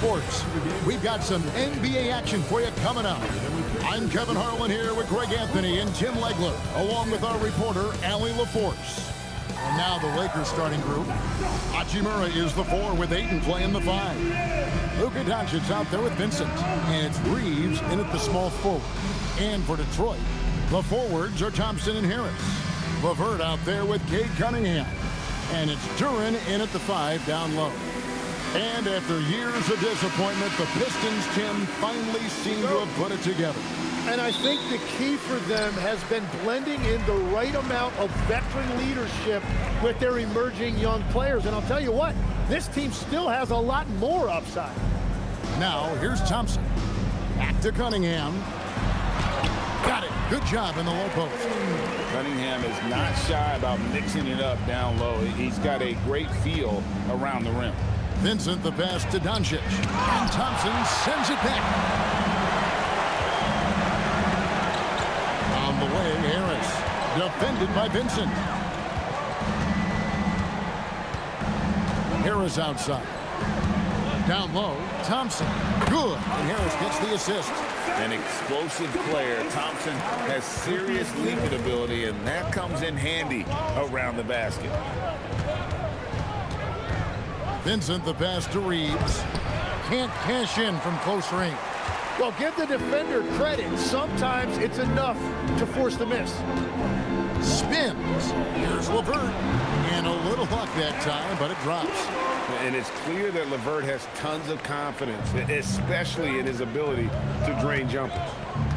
Sports. We've got some NBA action for you coming up. I'm Kevin Harlan here with Greg Anthony and Tim Legler, along with our reporter, Allie LaForce. And now the Lakers starting group. Hachimura is the 4 with Ayton playing the 5. Luka Doncic out there with Vincent. And it's Reeves in at the small forward. And for Detroit, the forwards are Thompson and Harris. LeVert out there with Cade Cunningham. And it's Duren in at the 5 down low. And after years of disappointment, the Pistons, Tim, finally seem to have put it together. And I think the key for them has been blending in the right amount of veteran leadership with their emerging young players. And I'll tell you what, this team still has a lot more upside. Now, here's Thompson. Back to Cunningham. Got it. Good job in the low post. Cunningham is not shy about mixing it up down low. He's got a great feel around the rim. Vincent the pass to Doncic. And Thompson sends it back. On the way, Harris. Defended by Vincent. Harris outside. Down low, Thompson. Good. And Harris gets the assist. An explosive player. Thompson has serious leaping ability, and that comes in handy around the basket. Vincent the pass to Reeves. Can't cash in from close range. Well, give the defender credit. Sometimes it's enough to force the miss. Spins. Here's LeVert. And a little luck that time, but it drops. And it's clear that LeVert has tons of confidence, especially in his ability to drain jumpers.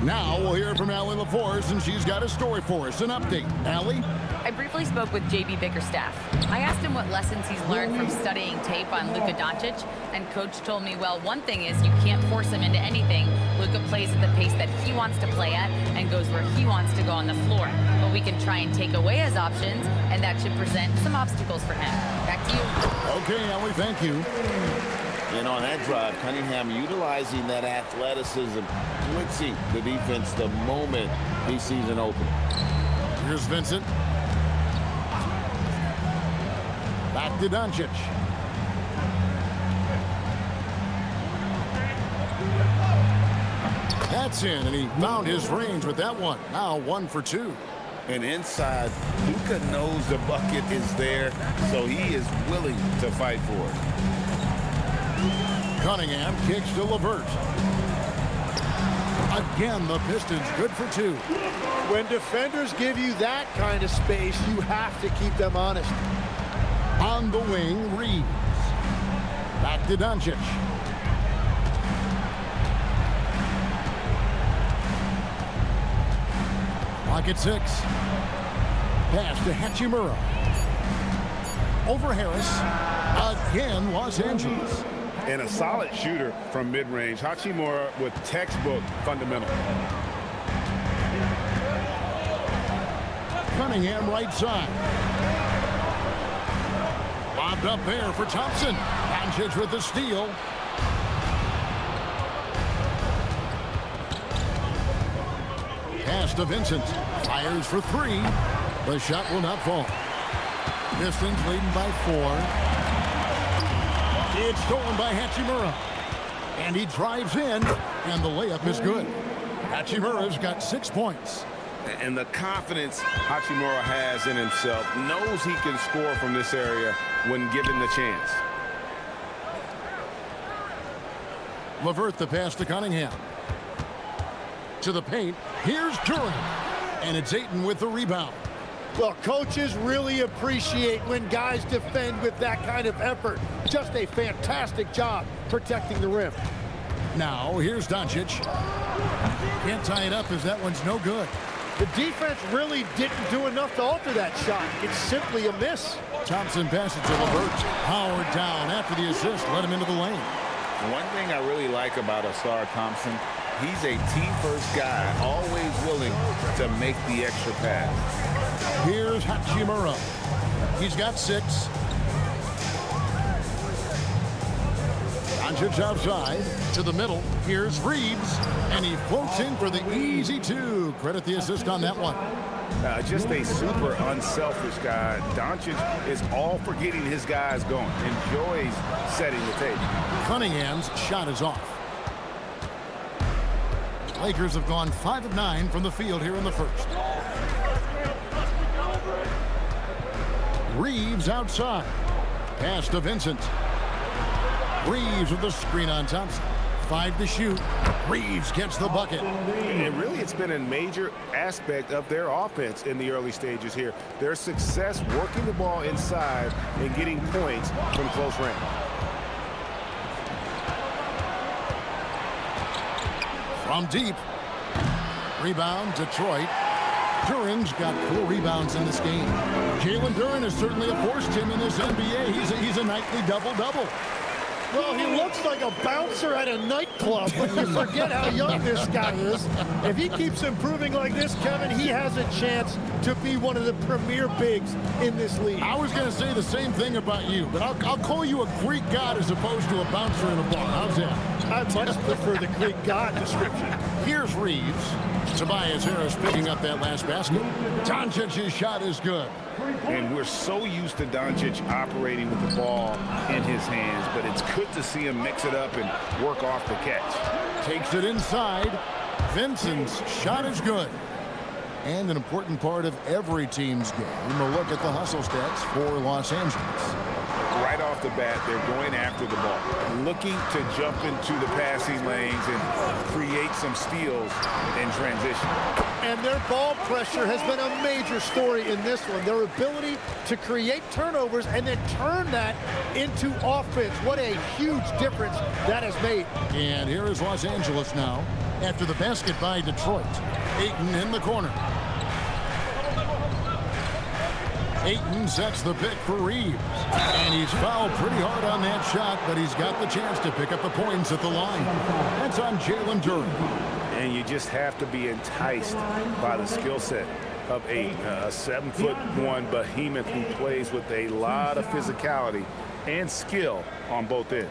Now we'll hear from Allie LaForce, and she's got a story for us. An update. Allie? I briefly spoke with J.B. Bickerstaff. I asked him what lessons he's learned from studying tape on Luka Doncic, and Coach told me, well, one thing is you can't force him into anything. Luka plays at the pace that he wants to play at and goes where he wants to go on the floor. But we can try and take away his options, and that should present some obstacles for him. Back to you. Okay, Allie, thank you. And on that drive, Cunningham utilizing that athleticism, blitzing the defense the moment he sees an opening. Here's Vincent. Back to Doncic. That's in, and he found his range with that one. Now 1 for 2. And inside, Luka knows the bucket is there, so he is willing to fight for it. Cunningham kicks to LeVert. Again, the Pistons good for 2. When defenders give you that kind of space, you have to keep them honest. On the wing, Reeves. Back to Doncic. Clock at 6. Pass to Hachimura. Over Harris. Again, Los Angeles. And a solid shooter from mid-range. Hachimura with textbook fundamentals. Cunningham right side. Lobbed up there for Thompson. Doncic with the steal. Pass to Vincent. Fires for 3. The shot will not fall. Pistons leading by 4. It's stolen by Hachimura. And he drives in, and the layup is good. Hachimura's got 6 points. And the confidence Hachimura has in himself, knows he can score from this area when given the chance. LeVert the pass to Cunningham. To the paint. Here's Duren. And it's Ayton with the rebound. Well, coaches really appreciate when guys defend with that kind of effort. Just a fantastic job protecting the rim. Now, here's Doncic. Can't tie it up as that one's no good. The defense really didn't do enough to alter that shot. It's simply a miss. Thompson passes to LeVert. Howard down after the assist. Let him into the lane. One thing I really like about Ausar Thompson, he's a team-first guy, always willing to make the extra pass. Here's Hachimura. He's got 6. Doncic outside to the middle. Here's Reeves, and he floats in for the easy two. Credit the assist on that one. Just a super unselfish guy. Doncic is all for getting his guys going. Enjoys setting the table. Cunningham's shot is off. Lakers have gone 5 of 9 from the field here in the first. Reeves outside. Pass to Vincent. Reeves with the screen on Thompson. 5 to shoot. Reeves gets the bucket. And really, it's been a major aspect of their offense in the early stages here. Their success working the ball inside and getting points from close range. From deep. Rebound, Detroit. Duren's got 4 rebounds in this game. Jalen Duren has certainly forced him in this NBA. He's a nightly double-double. Well, he looks like a bouncer at a nightclub, but you forget how young this guy is. If he keeps improving like this, Kevin, he has a chance to be one of the premier bigs in this league. I was going to say the same thing about you, but I'll call you a Greek god as opposed to a bouncer in a bar. How's that? I much prefer the Greek god description. Here's Reeves. Tobias Harris picking up that last basket. Doncic's shot is good. And we're so used to Doncic operating with the ball in his hands, but it's good to see him mix it up and work off the catch. Takes it inside. Vincent's shot is good. And an important part of every team's game. A look at the hustle stats for Los Angeles. Right off the bat, they're going after the ball, looking to jump into the passing lanes and create some steals in transition. And their ball pressure has been a major story in this one. Their ability to create turnovers and then turn that into offense. What a huge difference that has made. And here is Los Angeles now after the basket by Detroit. Ayton in the corner. Ayton sets the pick for Reeves. And he's fouled pretty hard on that shot, but he's got the chance to pick up the points at the line. That's on Jalen Duren. And you just have to be enticed by the skill set of Ayton, a 7'1" behemoth who plays with a lot of physicality and skill on both ends.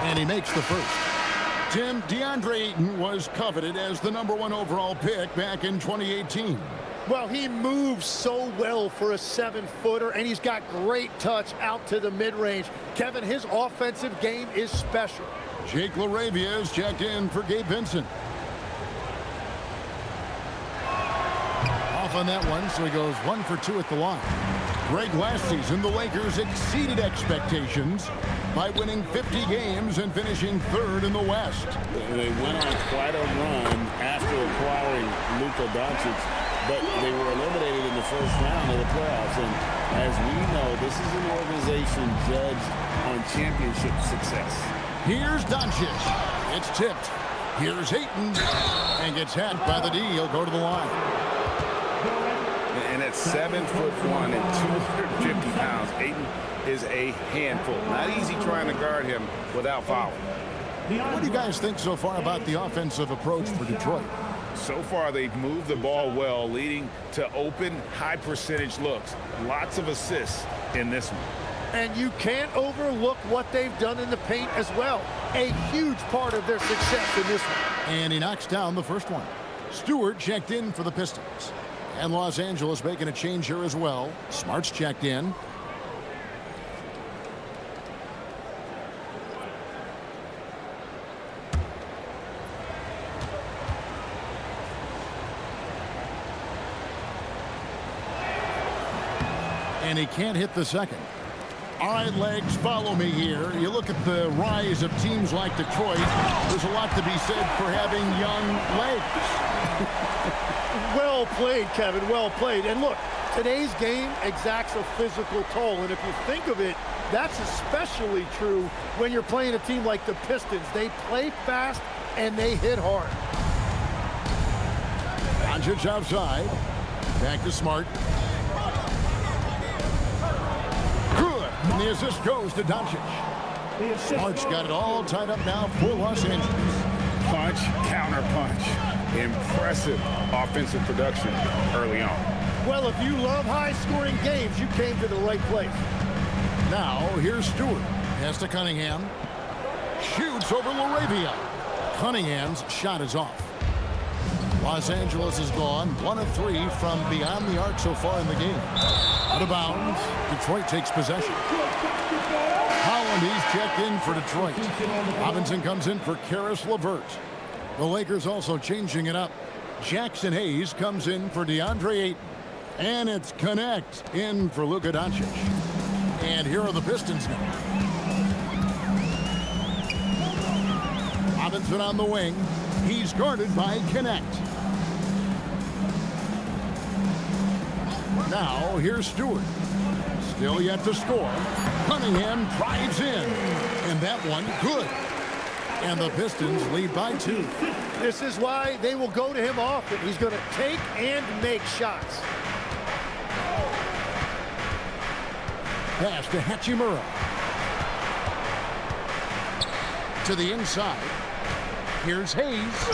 And he makes the first. Tim, DeAndre Ayton was coveted as the #1 overall pick back in 2018. Well, he moves so well for a 7-footer, and he's got great touch out to the mid-range. Kevin, his offensive game is special. Jake LaRavia is checked in for Gabe Vincent. Off on that one, so he goes 1 for 2 at the line. Greg, last season, the Lakers exceeded expectations by winning 50 games and finishing 3rd in the West. They went on quite a run after acquiring Luka Doncic, but they were eliminated in the first round of the playoffs. And as we know, this is an organization judged on championship success. Here's Doncic. It's tipped. Here's Ayton. And gets hacked by the D. He'll go to the line. And at 7'1" and 250 pounds, Ayton is a handful. Not easy trying to guard him without fouling. What do you guys think so far about the offensive approach for Detroit? So far, they've moved the ball well, leading to open, high-percentage looks. Lots of assists in this one. And you can't overlook what they've done in the paint as well. A huge part of their success in this one. And he knocks down the first one. Stewart checked in for the Pistons. And Los Angeles making a change here as well. Smart's checked in. And he can't hit the second. All right, Legs, follow me here. You look at the rise of teams like Detroit. There's a lot to be said for having young legs. Well played, Kevin, well played. And look, today's game exacts a physical toll. And if you think of it, that's especially true when you're playing a team like the Pistons. They play fast and they hit hard. Doncic outside. Back to Smart. Good. And the assist goes to Doncic. Smart's got it all tied up now for Los Angeles. punch, counter punch. Impressive offensive production early on. Well, if you love high-scoring games, you came to the right place. Now, here's Stewart. Pass to Cunningham. Shoots over Laravia. Cunningham's shot is off. Los Angeles is gone 1 of 3 from beyond the arc so far in the game. Out of bounds. Detroit takes possession. Holland, he's checked in for Detroit. Robinson comes in for Karis LeVert. The Lakers also changing it up. Jackson Hayes comes in for DeAndre Ayton. And it's Connect in for Luka Doncic. And here are the Pistons now. Robinson on the wing. He's guarded by Connect. Now, here's Stewart. Still yet to score. Cunningham drives in. And that one, good. And the Pistons lead by 2. This is why they will go to him often. He's going to take and make shots. Pass to Hachimura. To the inside. Here's Hayes.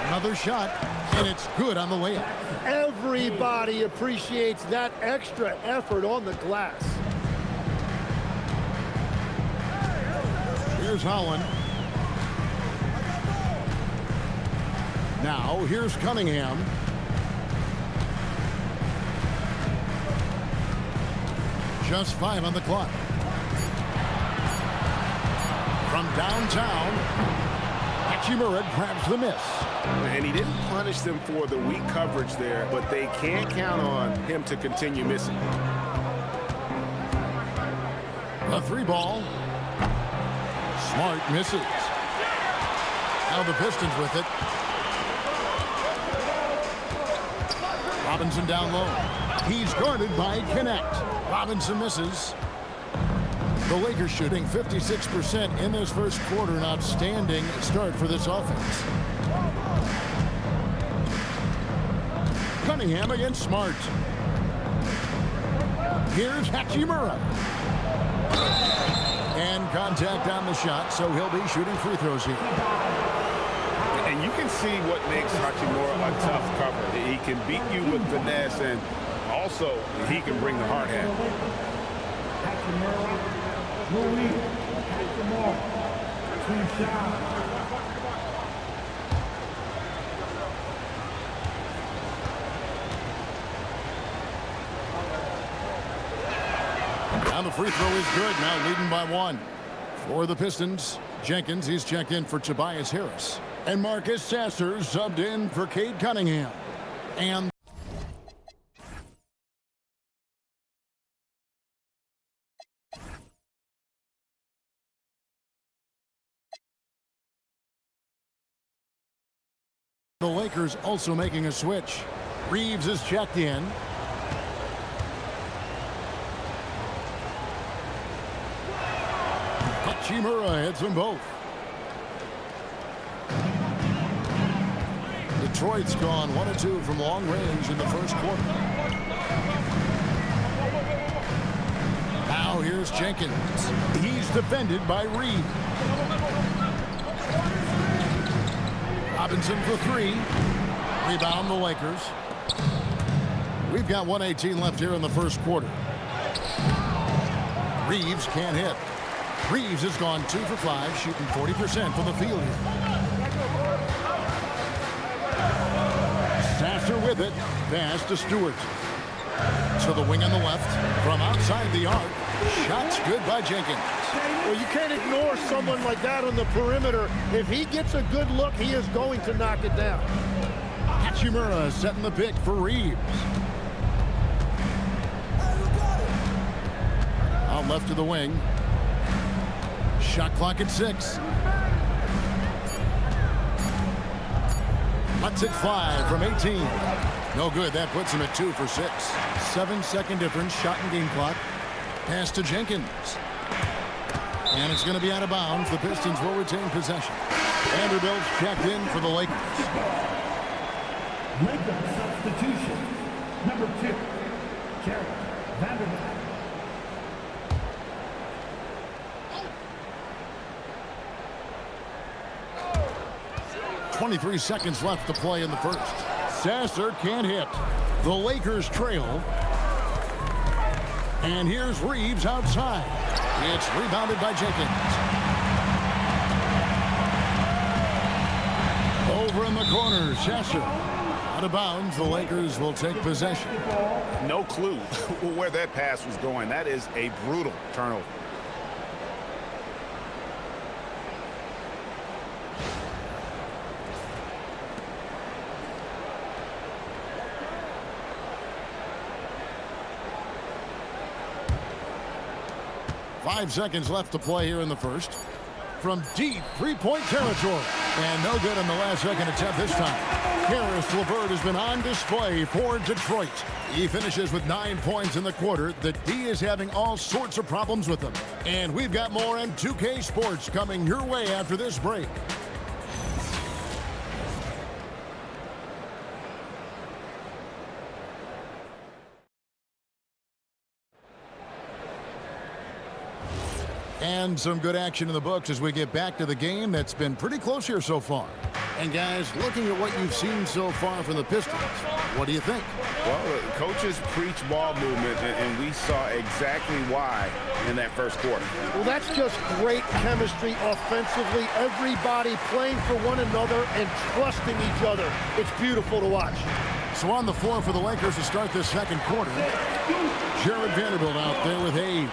Another shot, and it's good on the layup. Everybody appreciates that extra effort on the glass. Here's Holland. Now, here's Cunningham. Just 5 on the clock. From downtown, Hachimura grabs the miss. And he didn't punish them for the weak coverage there, but they can't count on him to continue missing. A 3-ball. Smart misses. Now the Pistons with it. Robinson down low. He's guarded by Connect. Robinson misses. The Lakers shooting 56% in this first quarter. An outstanding start for this offense. Cunningham against Smart. Here's Hachimura. And contact on the shot, so he'll be shooting free throws here. And you can see what makes Hachimura a tough cover. He can beat you with finesse, and also he can bring the hard hat. And the free throw is good, now leading by 1. For the Pistons, Jenkins, he's checked in for Tobias Harris. And Marcus Sasser subbed in for Cade Cunningham. And the Lakers also making a switch. Reeves is checked in. Hachimura hits them both. Detroit's gone 1 of 2 from long range in the first quarter. Now here's Jenkins. He's defended by Reed. Robinson for 3. Rebound the Lakers. We've got 1:18 left here in the first quarter. Reeves can't hit. Reeves has gone 2 for 5, shooting 40% from the field here. Sasser with it. Pass to Stewart. To the wing on the left. From outside the arc. Shots good by Jenkins. Well, you can't ignore someone like that on the perimeter. If he gets a good look, he is going to knock it down. Hachimura setting the pick for Reeves. Out left to the wing. Shot clock at 6. Let's it fly from 18. No good. That puts him at 2 for 6. 7-second difference. Shot and game clock. Pass to Jenkins. And it's going to be out of bounds. The Pistons will retain possession. Vanderbilt's checked in for the Lakers. Lakers substitution. Number 2, Jared Vanderbilt. 23 seconds left to play in the first. Sasser can't hit. The Lakers trail. And here's Reeves outside. It's rebounded by Jenkins. Over in the corner, Sasser. Out of bounds, the Lakers will take possession. No clue where that pass was going. That is a brutal turnover. Five seconds left to play here in the first. From deep three-point territory. And no good in the last second attempt this time. Caris LeVert has been on display for Detroit. He finishes with 9 points in the quarter. The D is having all sorts of problems with them. And we've got more on 2K Sports coming your way after this break. And some good action in the books as we get back to the game that's been pretty close here so far. And guys, looking at what you've seen so far from the Pistons, what do you think? Well, coaches preach ball movement, and we saw exactly why in that first quarter. Well, that's just great chemistry offensively. Everybody playing for one another and trusting each other. It's beautiful to watch. So on the floor for the Lakers to start this second quarter, Jared Vanderbilt out there with Hayes.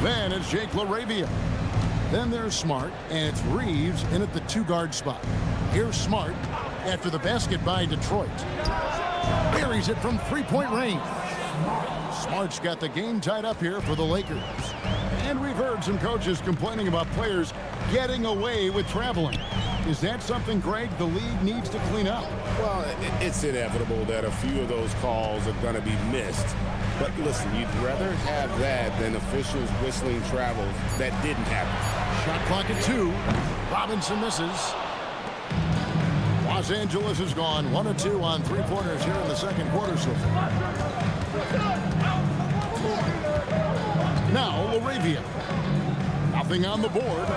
Then it's Jake LaRavia. Then there's Smart, and it's Reeves in at the two-guard spot. Here's Smart after the basket by Detroit. Buries it from three-point range. Smart's got the game tied up here for the Lakers. And we've heard some coaches complaining about players getting away with traveling. Is that something, Greg, the league needs to clean up? Well, it's inevitable that a few of those calls are going to be missed. But listen, you'd rather have that than officials whistling travels that didn't happen. Shot clock at 2. Robinson misses. Los Angeles has gone 1 of 2 on three-pointers here in the second quarter so far. Now, LaRavia. Nothing on the board.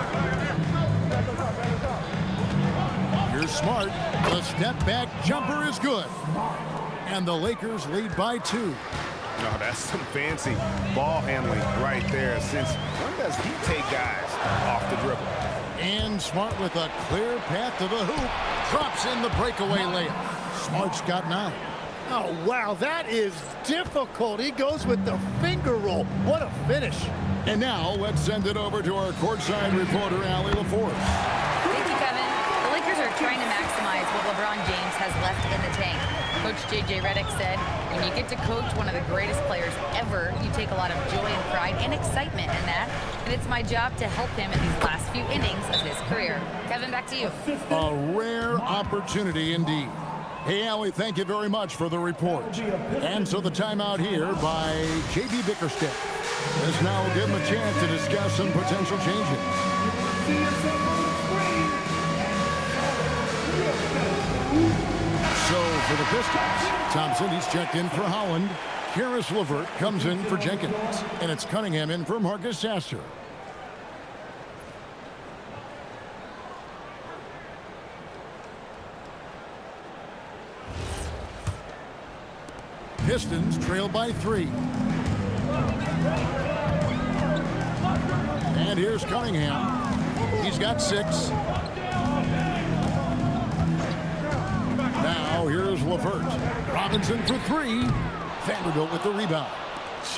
Here's Smart. The step-back jumper is good. And the Lakers lead by 2. No, that's some fancy ball handling right there. Since when does he take guys off the dribble? And Smart with a clear path to the hoop. Drops in the breakaway layup. Smart's got 9. Oh, wow, that is difficult. He goes with the finger roll. What a finish. And now let's send it over to our courtside reporter, Allie LaForce. Thank you, Kevin. The Lakers are trying to maximize what LeBron James has left in the tank. Coach J.J. Redick said, when you get to coach one of the greatest players ever, you take a lot of joy and pride and excitement in that. And it's my job to help him in these last few innings of his career. Kevin, back to you. A rare opportunity indeed. Hey, Allie, thank you very much for the report. And so the timeout here by J.B. Bickerstaff. This now will give him a chance to discuss some potential changes. So for the Pistons, Thompson, he's checked in for Holland. Caris LeVert comes in for Jenkins. And it's Cunningham in for Marcus Sasser. Pistons trail by 3. And here's Cunningham. He's got 6. Now here's LeVert. Robinson for 3. Vanderbilt with the rebound.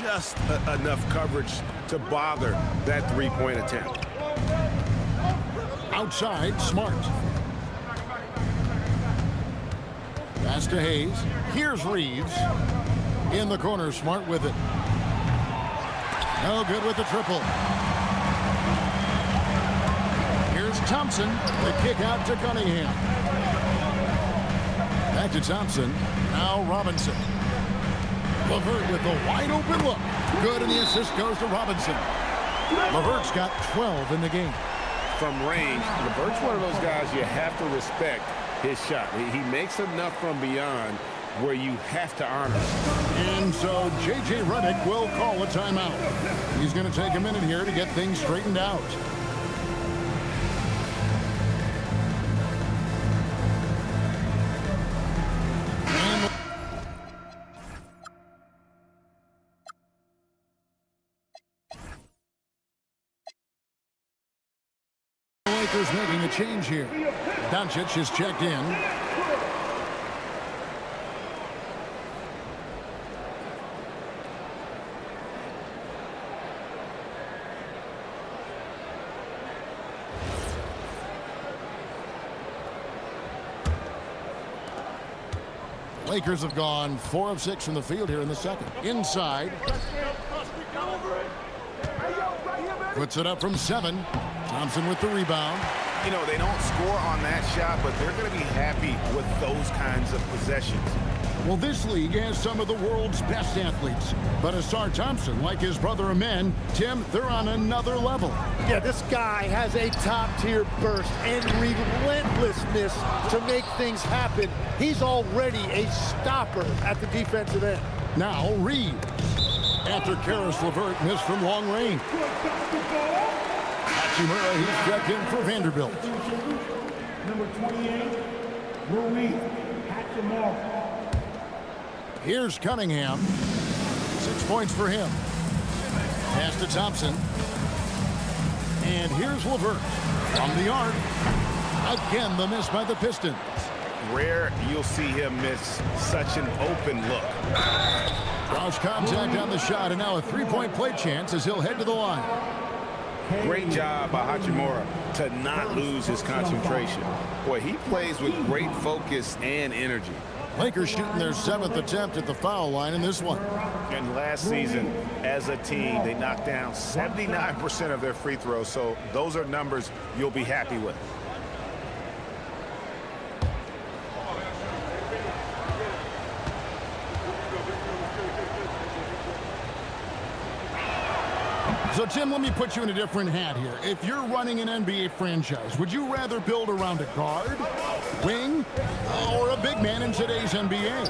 Just enough coverage to bother that three-point attempt. Outside, Smart. Pass to Hayes. Here's Reeves. In the corner, Smart with it. No good with the triple. Here's Thompson. The kick out to Cunningham. Back to Thompson. Now Robinson. LeVert with the wide open look. Good, and the assist goes to Robinson. LeVert's got 12 in the game. From range, LeVert's one of those guys you have to respect his shot. He makes enough from beyond where you have to honor. And so J.J. Redick will call a timeout. He's going to take a minute here to get things straightened out. Lakers making a change here. Doncic is checked in. Lakers have gone 4 of 6 from the field here in the second. Inside. Puts it up from 7. Thompson with the rebound. You know, they don't score on that shot, but they're going to be happy with those kinds of possessions. Well, this league has some of the world's best athletes. But Asar Thompson, like his brother Amen, Tim, they're on another level. Yeah, this guy has a top-tier burst and relentlessness to make things happen. He's already a stopper at the defensive end. Now Reeves. After Karis LeVert missed from long range. Hachimura, he's checked in for Vanderbilt. Number 28, Ruiz Hachimura. Here's Cunningham. 6 points for him. Pass to Thompson. And here's LeVert from the arc. Again, the miss by the Pistons. Rare you'll see him miss such an open look. Cross contact on the shot, and now a three-point play chance as he'll head to the line. Great job by Hachimura to not lose his concentration. Boy, he plays with great focus and energy. Lakers shooting their 7th attempt at the foul line in this one. And last season, as a team, they knocked down 79% of their free throws, so those are numbers you'll be happy with. So, Tim, let me put you in a different hat here. If you're running an NBA franchise, would you rather build around a guard, wing, or a big man in today's NBA?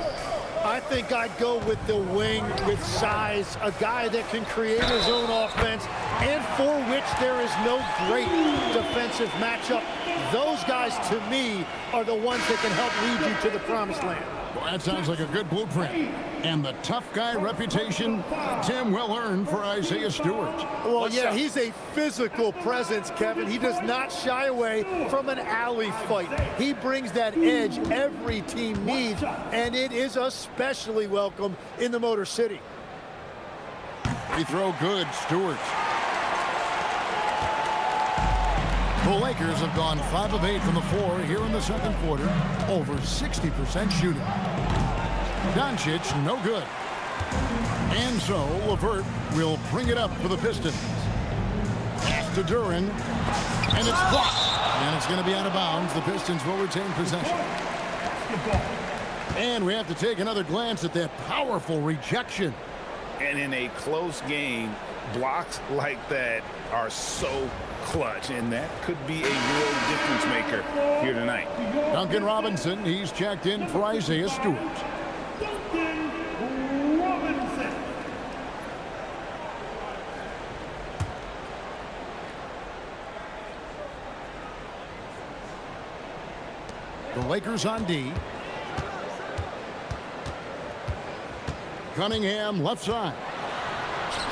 I think I'd go with the wing with size, a guy that can create his own offense and for which there is no great defensive matchup. Those guys, to me, are the ones that can help lead you to the promised land. Well, that sounds like a good blueprint. And the tough guy reputation, Tim, well earned for Isaiah Stewart. Well, yeah, he's a physical presence, Kevin. He does not shy away from an alley fight. He brings that edge every team needs, and it is especially welcome in the Motor City. Free throw good, Stewart. The Lakers have gone 5 of 8 from the floor here in the second quarter, over 60% shooting. Doncic, no good. And so, LeVert will bring it up for the Pistons. Pass to Duran, and it's blocked. And it's going to be out of bounds. The Pistons will retain possession. And we have to take another glance at that powerful rejection. And in a close game, blocks like that are so clutch, and that could be a real difference maker here tonight. Duncan Robinson, he's checked in for Isaiah Stewart. Duncan Robinson. The Lakers on D. Cunningham left side.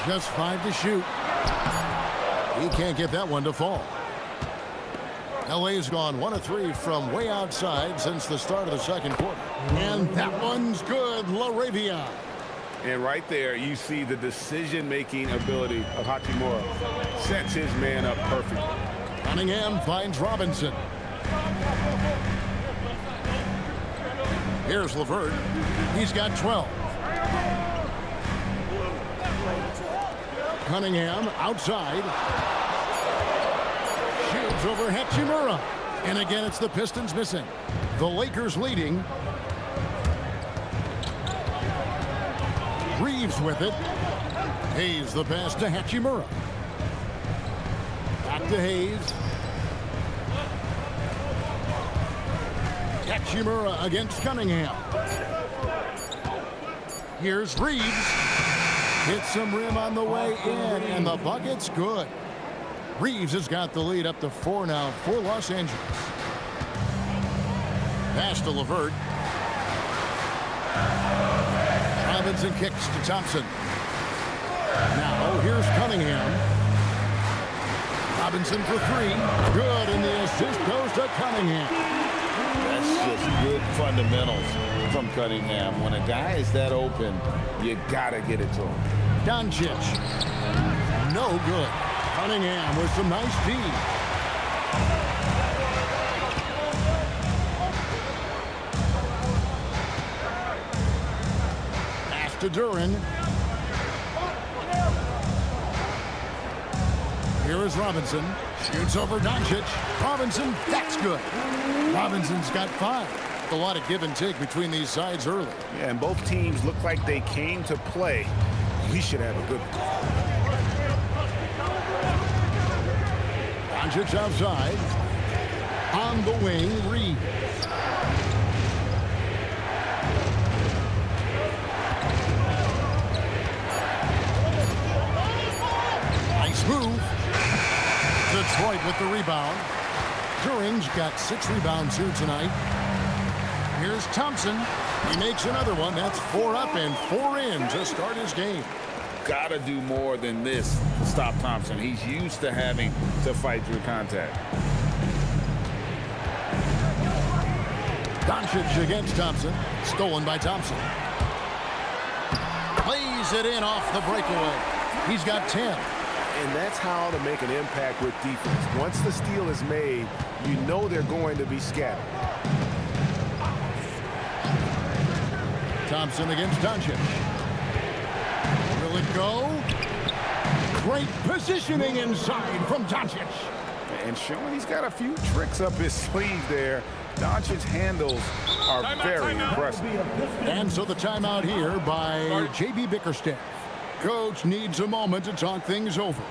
Just 5 to shoot. He can't get that one to fall. LA's gone 1 of 3 from way outside since the start of the second quarter. And that one's good, LaRavia. And right there, you see the decision-making ability of Hachimura. Sets his man up perfectly. Cunningham finds Robinson. Here's LeVert. He's got 12. Cunningham outside. Shoots over Hachimura. And again, it's the Pistons missing. The Lakers leading. Reeves with it. Hayes the pass to Hachimura. Back to Hayes. Hachimura against Cunningham. Here's Reeves. Hits some rim on the way in, and the bucket's good. Reeves has got the lead up to 4 now for Los Angeles. Pass to LeVert. Robinson kicks to Thompson. Now here's Cunningham. Robinson for three. Good, and the assist goes to Cunningham. That's just good fundamentals from Cunningham. When a guy is that open, you gotta get it to him. Doncic. No good. Cunningham with some nice D. Pass to Duran. Here is Robinson. Shoots over Doncic. Robinson, that's good. Robinson's got 5. A lot of give and take between these sides early. Yeah, and both teams look like they came to play. We should have a good one. Doncic outside. On the wing, Reed. Nice move. Detroit with the rebound. Duran's got 6 rebounds here tonight. Here's Thompson. He makes another one. That's 4 up and 4 in to start his game. Gotta do more than this to stop Thompson. He's used to having to fight through contact. Doncic against Thompson. Stolen by Thompson. Plays it in off the breakaway. He's got 10. And that's how to make an impact with defense. Once the steal is made, you know they're going to be scattered. Thompson against Doncic. Will it go? Great positioning inside from Doncic. And showing he's got a few tricks up his sleeve there. Doncic's handles are very impressive. And so the timeout here by J.B. Bickerstaff. Coach needs a moment to talk things over.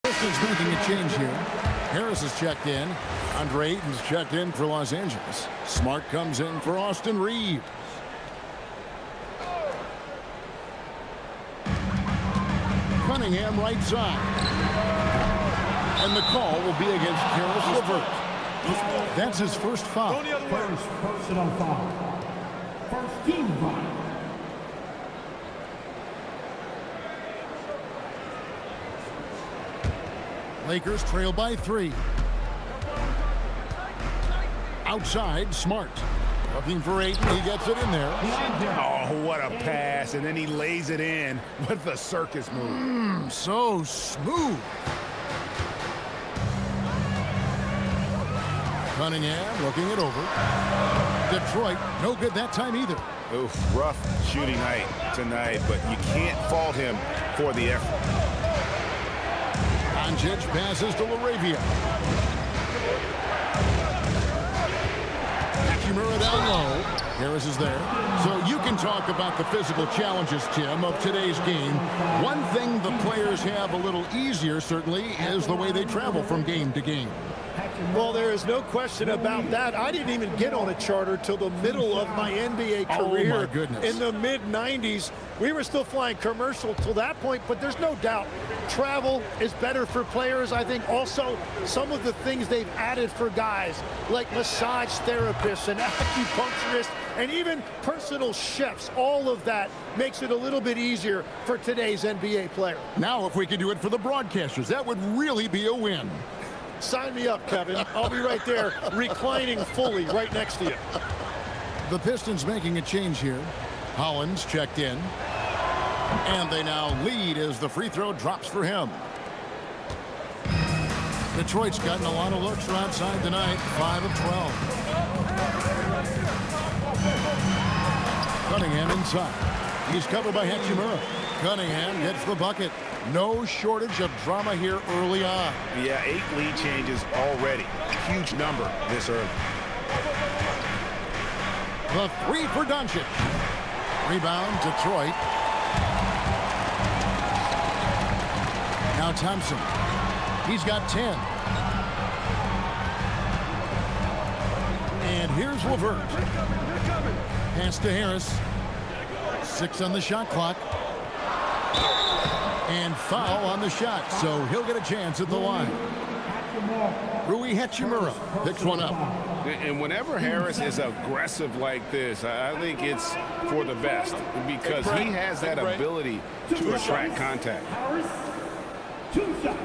Pistons making a change here. Harris has checked in. Andre Ayton's checked in for Los Angeles. Smart comes in for Austin Reeves. Cunningham right side. And the call will be against Karis LeVert. That's his first foul. First personal foul. First team foul. Lakers trail by 3. Outside, Smart. Looking for Ayton. He gets it in there. Oh, what a pass. And then he lays it in with the circus move. So smooth. Cunningham looking it over. Detroit, no good that time either. Oof, rough shooting night tonight, but you can't fault him for the effort. Doncic passes to LaRavia. Hachimura down low. Harris is there. So you can talk about the physical challenges, Tim, of today's game. One thing the players have a little easier, certainly, is the way they travel from game to game. Well, there is no question about that. I didn't even get on a charter till the middle of my NBA career. Oh, my goodness. In the mid-90s. We were still flying commercial till that point, but there's no doubt travel is better for players. I think also some of the things they've added for guys like massage therapists and acupuncturists and even personal chefs, all of that makes it a little bit easier for today's NBA player. Now, if we could do it for the broadcasters, that would really be a win. Sign me up, Kevin. I'll be right there reclining fully right next to you. The Pistons making a change here. Hollins checked in. And they now lead as the free throw drops for him. Detroit's gotten a lot of looks from outside tonight. 5 of 12. Cunningham inside. He's covered by Hachimura. Cunningham gets the bucket. No shortage of drama here early on. Yeah, 8 lead changes already. Huge number this early. The 3 for Doncic. Rebound, Detroit. Now Thompson. He's got 10. And here's LeVert. Pass to Harris. 6 on the shot clock. And foul on the shot, so he'll get a chance at the line. Rui Hachimura picks one up. And whenever Harris is aggressive like this, I think it's for the best because he has that ability to attract contact. Harris, 2 shots.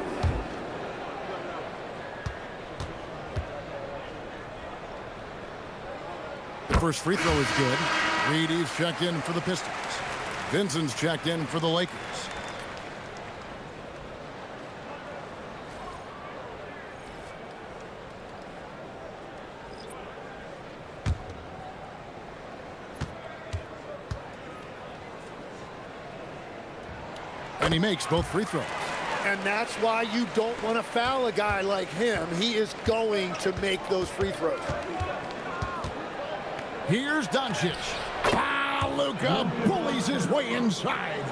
The first free throw is good. Reedy's checked in for the Pistons. Vincent's checked in for the Lakers. And he makes both free throws. And that's why you don't want to foul a guy like him. He is going to make those free throws. Here's Doncic. Luka bullies his way inside.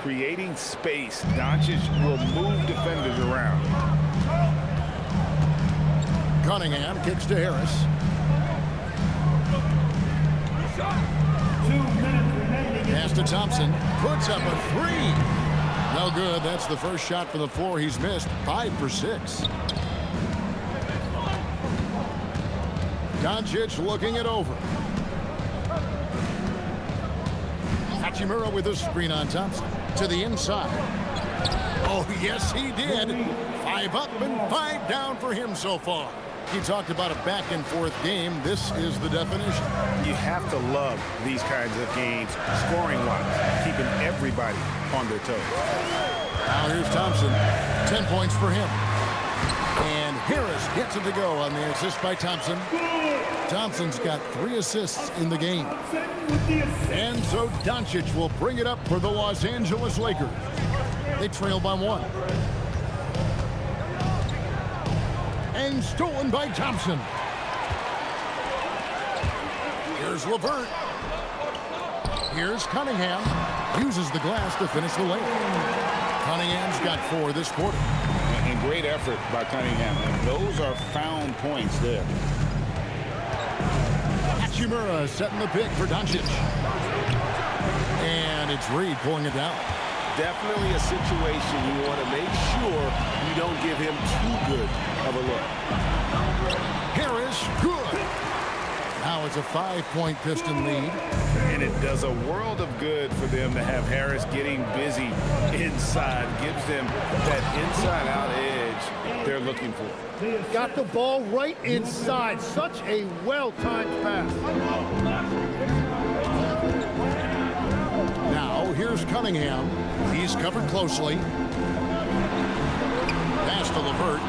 Creating space, Doncic will move defenders around. Cunningham kicks to Harris. 2 minutes remaining. Pass to Thompson. Puts up a 3. No good. That's the first shot from the floor he's missed. 5 for 6. Doncic looking it over. Hachimura with a screen on Thompson. To the inside. Oh, yes, he did. 5 up and 5 down for him so far. He talked about a back-and-forth game. This is the definition. You have to love these kinds of games, scoring-wise, keeping everybody on their toes. Now here's Thompson. 10 points for him. And Harris gets it to go on the assist by Thompson. Thompson's got 3 assists in the game. And so Doncic will bring it up for the Los Angeles Lakers. They trail by 1. And stolen by Thompson. Here's LeVert. Here's Cunningham. Uses the glass to finish the layup. Cunningham's got 4 this quarter. And great effort by Cunningham. And those are found points there. Hachimura setting the pick for Doncic. And it's Reed pulling it down. Definitely a situation you want to make sure you don't give him too good of a look. Harris, good. Now it's a 5-point Piston lead. And it does a world of good for them to have Harris getting busy inside. Gives them that inside-out edge they're looking for. Got the ball right inside. Such a well-timed pass. Now here's Cunningham. He's covered closely. Pass to LeVert.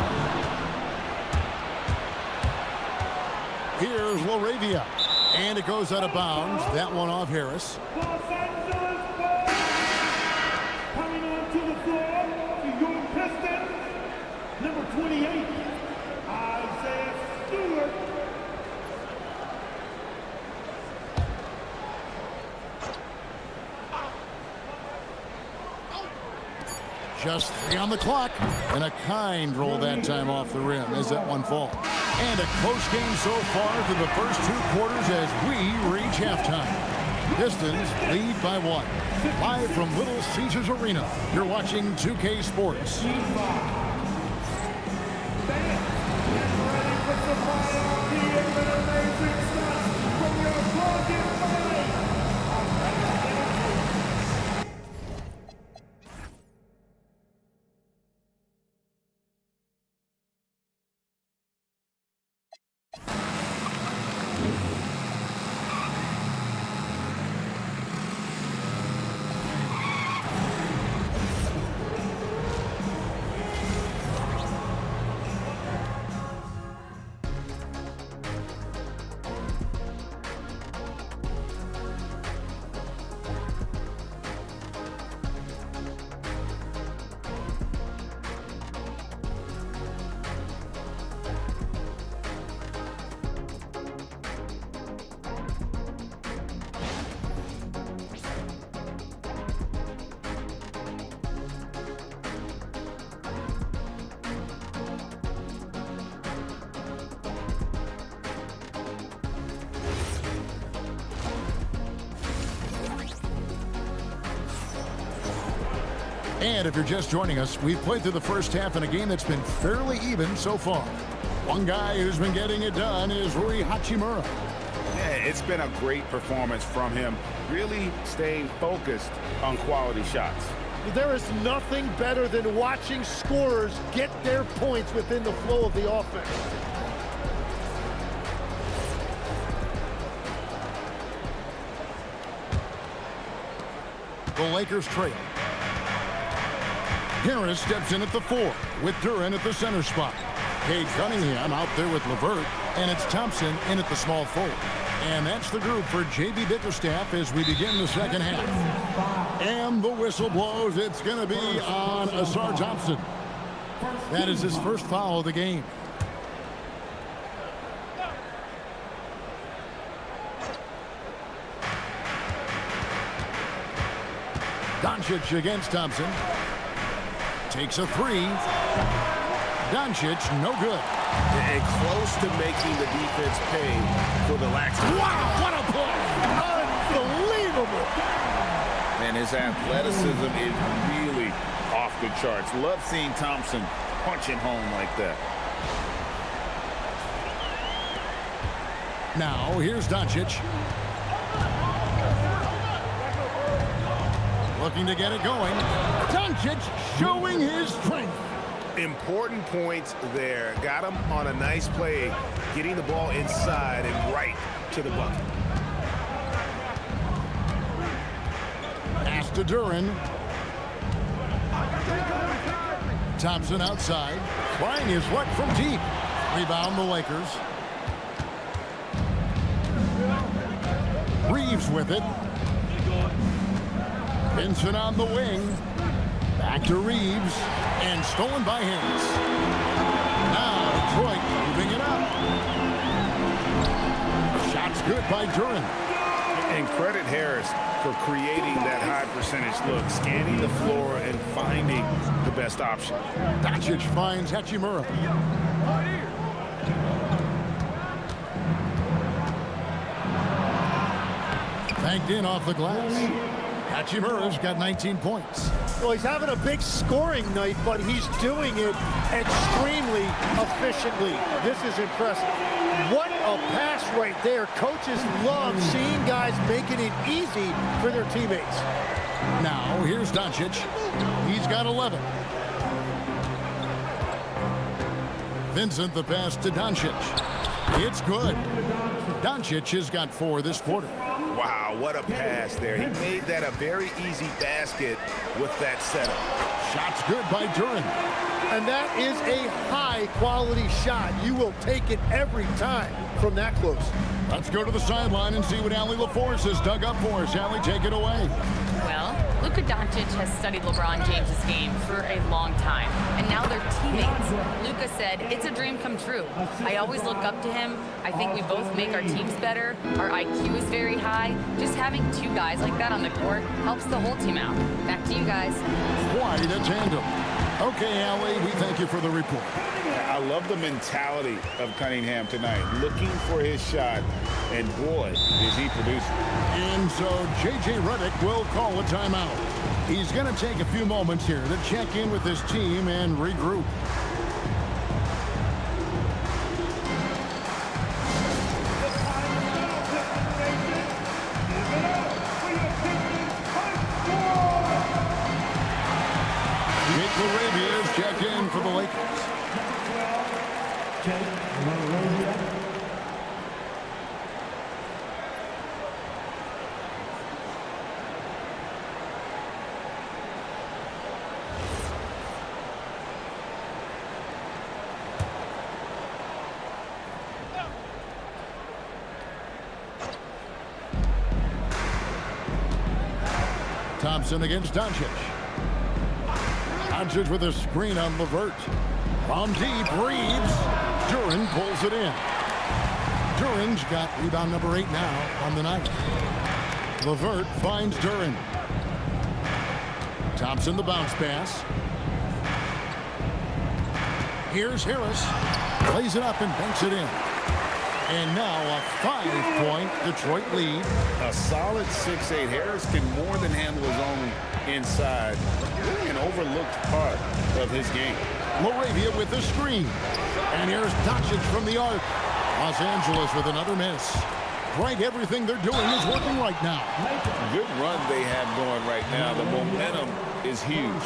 Here's LaRavia. And it goes out of bounds. That one off Harris. Los Angeles coming onto the floor for your Pistons, number 28, Isaiah Stewart. Just 3 on the clock. And a kind roll that time off the rim as that one falls. And a close game so far through the first 2 quarters as we reach halftime. Pistons lead by 1. Live from Little Caesars Arena, you're watching 2K Sports. And if you're just joining us, we've played through the first half in a game that's been fairly even so far. One guy who's been getting it done is Rui Hachimura. Yeah, it's been a great performance from him, really staying focused on quality shots. There is nothing better than watching scorers get their points within the flow of the offense. The Lakers trail. Harris steps in at the 4 with Duren at the center spot. Cade Cunningham out there with LeVert, and it's Thompson in at the small forward. And that's the group for J.B. Bickerstaff as we begin the second half. And the whistle blows. It's going to be on Asar Thompson. That is his first foul of the game. Doncic against Thompson. Takes a 3. Doncic, no good. And close to making the defense pay for the lack. Wow, what a play! Unbelievable! And his athleticism is really off the charts. Love seeing Thompson punching home like that. Now, here's Doncic. Looking to get it going. Doncic showing his strength. Important points there. Got him on a nice play, getting the ball inside and right to the bucket. Pass to Duren. Thompson outside. Trying his luck from deep. Rebound the Lakers. Reeves with it. Vincent on the wing. Back to Reeves. And stolen by Harris. Now Detroit moving it up. Shots good by Duren. And credit Harris for creating that high percentage look, scanning the floor and finding the best option. Doncic finds Hachimura. Banked in off the glass. Hachimura's got 19 points. Well, he's having a big scoring night, but he's doing it extremely efficiently. This is impressive. What a pass right there. Coaches love seeing guys making it easy for their teammates. Now, here's Doncic. He's got 11. Vincent the pass to Doncic. It's good. Doncic has got 4 this quarter. Wow, what a pass there. He made that a very easy basket with that setup. Shots good by Duren. And that is a high-quality shot. You will take it every time from that close. Let's go to the sideline and see what Allie LaForce has dug up for us. Allie, take it away. Well, Luka Doncic has studied LeBron James' game for a long time, and now they're teammates. Luka said, "It's a dream come true. I always look up to him. I think we both make our teams better. Our IQ is very high. Just having 2 guys like that on the court helps the whole team out." Back to you guys. Quite a tandem. Okay, Allie, we thank you for the report. I love the mentality of Cunningham tonight, looking for his shot, and boy, is he producing. And so J.J. Redick will call a timeout. He's going to take a few moments here to check in with his team and regroup. Jake LaRavia's check in for the Lakers. Thompson against Doncic. Doncic with a screen on LeVert. From deep, Reeves. Duren pulls it in. Duren's got rebound number 8 now on the night. LeVert finds Duren. Thompson the bounce pass. Here's Harris. Plays it up and banks it in. And now a 5-point Detroit lead. A solid 6'8". Harris can more than handle his own inside. Really an overlooked part of his game. Laravia with the screen. And here's Doncic from the arc. Los Angeles with another miss. Right, everything they're doing is working right now. Good run they have going right now. The momentum is huge.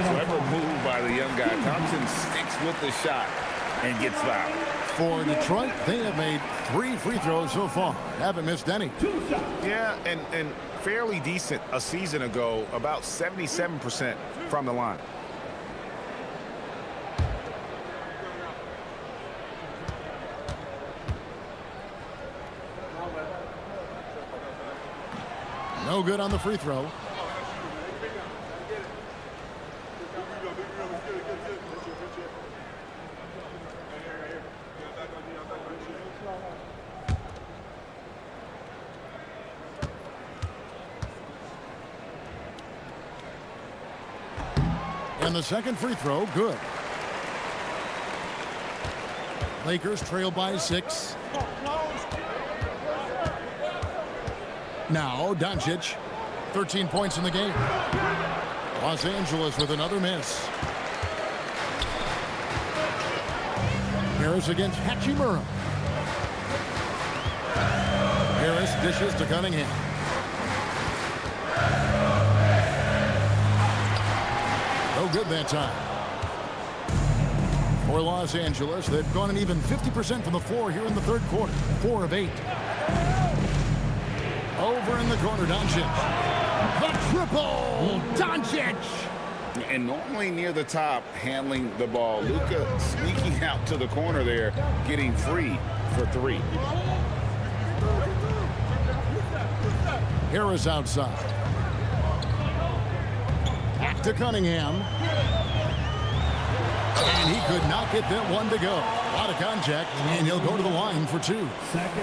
Clever move by the young guy. Thompson sticks with the shot and gets fouled. For Detroit, they have made 3 free throws so far. Haven't missed any. Yeah, and fairly decent a season ago, about 77% from the line. No good on the free throw. And the second free throw, good. Lakers trail by 6. Now Doncic, 13 points in the game. Los Angeles with another miss. Harris against Hachimura. Harris dishes to Cunningham. No good that time. For Los Angeles, they've gone an even 50% from the floor here in the third quarter. 4 of 8. Over in the corner, Doncic. The triple! Doncic! And normally near the top, handling the ball. Luka sneaking out to the corner there, getting free for 3. Harris outside. Back to Cunningham. And he could not get that one to go. A lot of contact, and he'll go to the line for 2.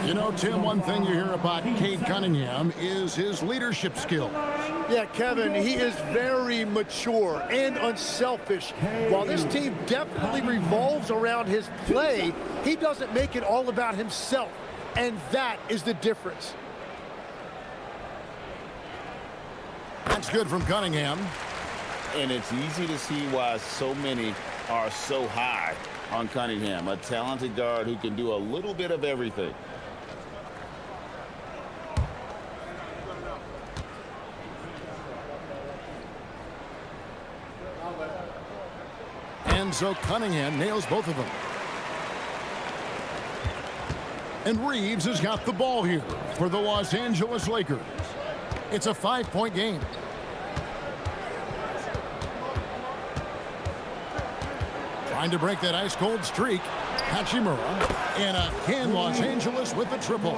You know, Tim, one thing you hear about Cade Cunningham is his leadership skills. Yeah, Kevin, he is very mature and unselfish. While this team definitely revolves around his play, he doesn't make it all about himself, and that is the difference. That's good from Cunningham. And it's easy to see why so many are so high on Cunningham, a talented guard who can do a little bit of everything. And so Cunningham nails both of them. And Reeves has got the ball here for the Los Angeles Lakers. It's a 5-point game. Trying to break that ice-cold streak. Hachimura, and again Los Angeles with the triple.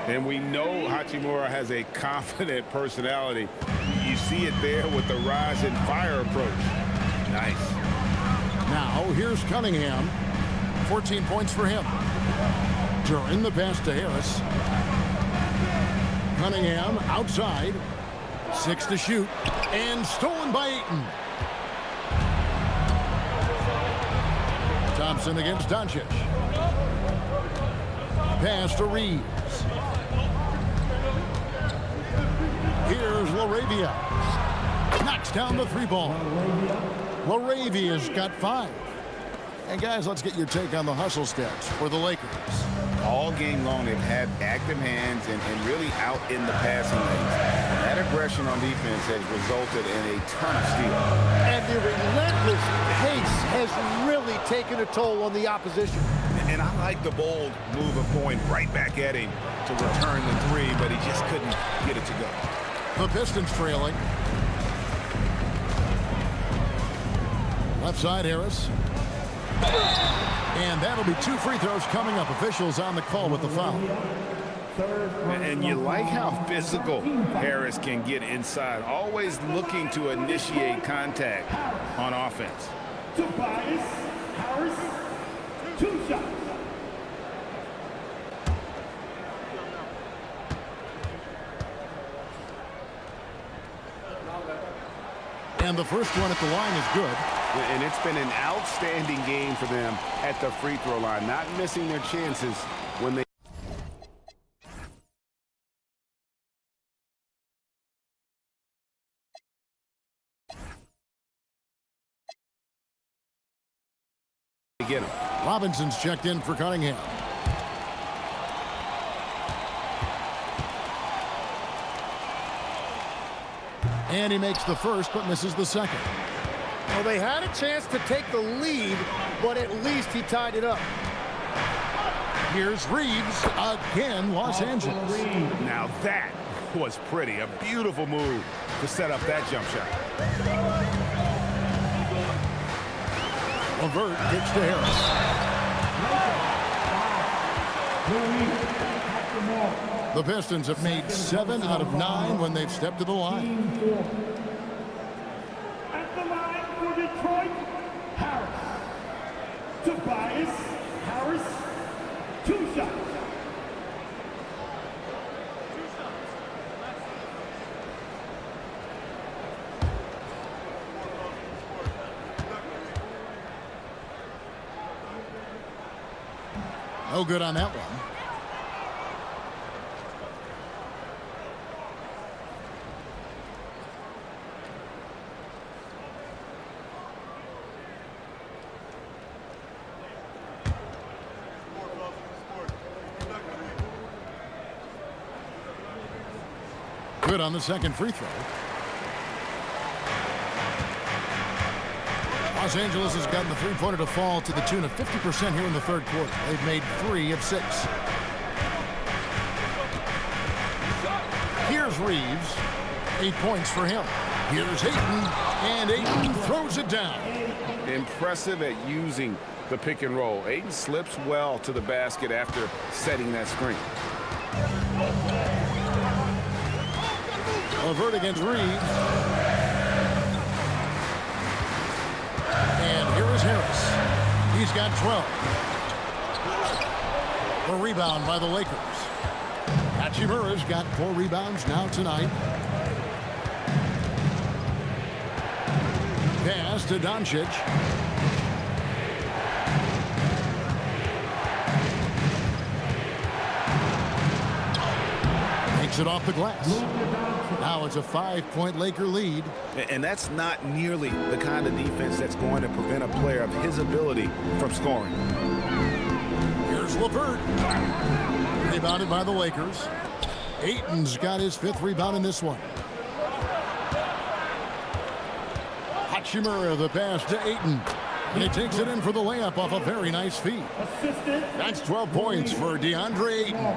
And we know Hachimura has a confident personality. You see it there with the rise and fire approach. Nice. Now here's Cunningham. 14 points for him. During the pass to Harris. Cunningham outside. 6 to shoot. And stolen by Ayton. Thompson against Doncic. Pass to Reeves. Here's Laravia. Knocks down the 3-ball. Laravia's got 5. And guys, let's get your take on the hustle stats for the Lakers. All game long, they've had active hands and really out in the passing lanes. That aggression on defense has resulted in a ton of steals. And the relentless pace has really taken a toll on the opposition. And I like the bold move of going right back at him to return the 3, but he just couldn't get it to go. The Pistons trailing. Left side, Harris. And that'll be 2 free throws coming up. Officials on the call with the foul. And you like how physical Harris can get inside, always looking to initiate contact on offense. Tobias Harris, 2 shots. And the first one at the line is good. And it's been an outstanding game for them at the free throw line, not missing their chances when they get him. Robinson's checked in for Cunningham. And he makes the first, but misses the second. Well, they had a chance to take the lead, but at least he tied it up. Here's Reeves again, Los Angeles. Now that was pretty. A beautiful move to set up that jump shot. LeVert kicks to Harris. The Pistons have made 7 out of 9 when they've stepped to the line. At the line for Detroit, Harris. Tobias Harris, 2 shots. No good on that one. Good on the second free throw. Los Angeles has gotten the three-pointer to fall to the tune of 50% here in the third quarter. They've made 3 of 6. Here's Reeves. 8 points for him. Here's Ayton, and Ayton throws it down. Impressive at using the pick and roll. Ayton slips well to the basket after setting that screen. LeVert against Reeves. And here is Harris. He's got 12. A rebound by the Lakers. Hachimura's got 4 rebounds now tonight. Pass to Doncic. Takes it off the glass. Now it's a 5-point Laker lead. And that's not nearly the kind of defense that's going to prevent a player of his ability from scoring. Here's LeVert. Rebounded by the Lakers. Ayton's got his 5th rebound in this one. Hachimura, the pass to Ayton. And he takes it in for the layup off a very nice feed. That's 12 points for DeAndre Ayton.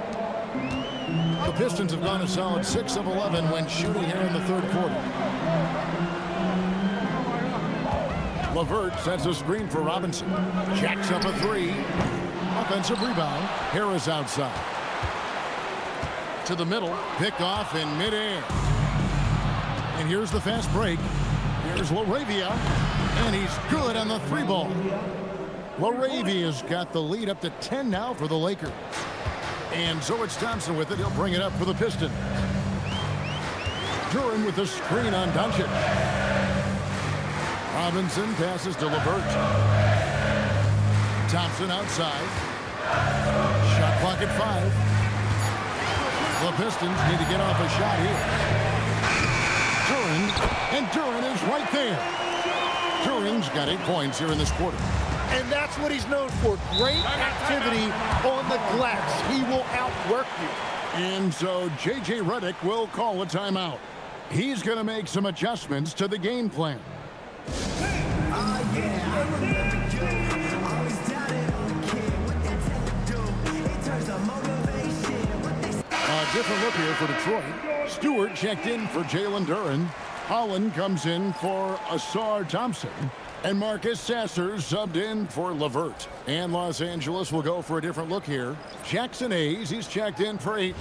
The Pistons have gone a solid 6 of 11 when shooting here in the third quarter. LeVert sets a screen for Robinson. Jacks up a 3. Offensive rebound. Harris outside. To the middle. Pick off in midair. And here's the fast break. Here's LaRavia. And he's good on the 3-ball. LaRavia's got the lead up to 10 now for the Lakers. And so it's Thompson with it. He'll bring it up for the Pistons. Duran with the screen on Doncic. Robinson passes to LeVert. Thompson outside. Shot clock at 5. The Pistons need to get off a shot here. Duran is right there. Duran's got 8 points here in this quarter. And that's what he's known for. Great activity on the glass. He will outwork you. And so J.J. Redick will call a timeout. He's going to make some adjustments to the game plan. A different look here for Detroit. Stewart checked in for Jalen Duran. Holland comes in for Asar Thompson. And Marcus Sasser subbed in for LeVert. And Los Angeles will go for a different look here. Jackson Hayes, he's checked in for Ayton.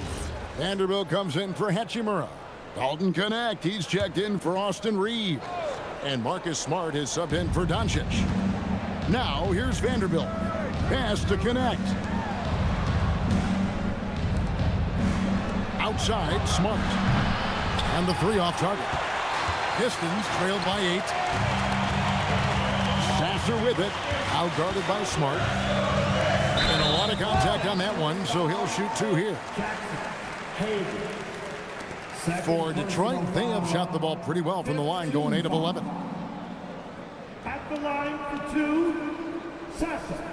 Vanderbilt comes in for Hachimura. Dalton Connect, he's checked in for Austin Reeves. And Marcus Smart has subbed in for Doncic. Now, here's Vanderbilt. Pass to Connect. Outside, Smart. And the 3 off target. Pistons trailed by 8. Sasser with it, out guarded by Smart. And a lot of contact on that one, so he'll shoot 2 here. For Detroit, they have shot the ball pretty well from the line, going 8 of 11. At the line for 2, Sasser.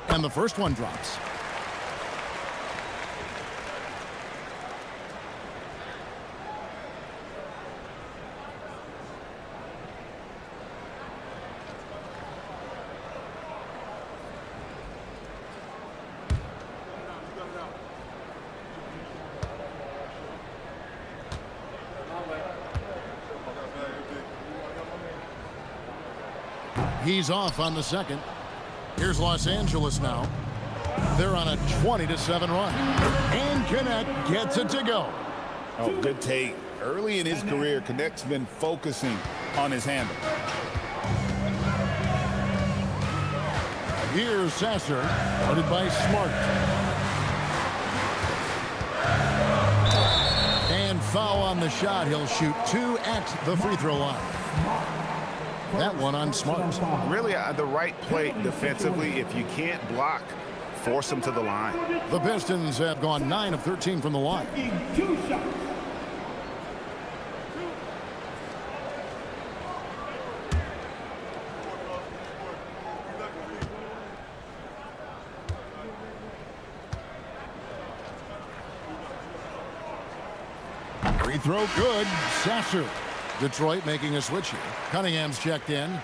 And the first one drops. He's off on the second. Here's Los Angeles now. They're on a 20-7 run. And Connect gets it to go. Oh, good take. Early in his career, Connect's been focusing on his handle. Here's Sasser, guarded by Smart. And foul on the shot. He'll shoot 2 at the free throw line. That one on Smart. Really the right play defensively. If you can't block, force him to the line. The Pistons have gone 9 of 13 from the line. 2 shots. Free throw good. Sasser. Detroit making a switch here. Cunningham's checked in.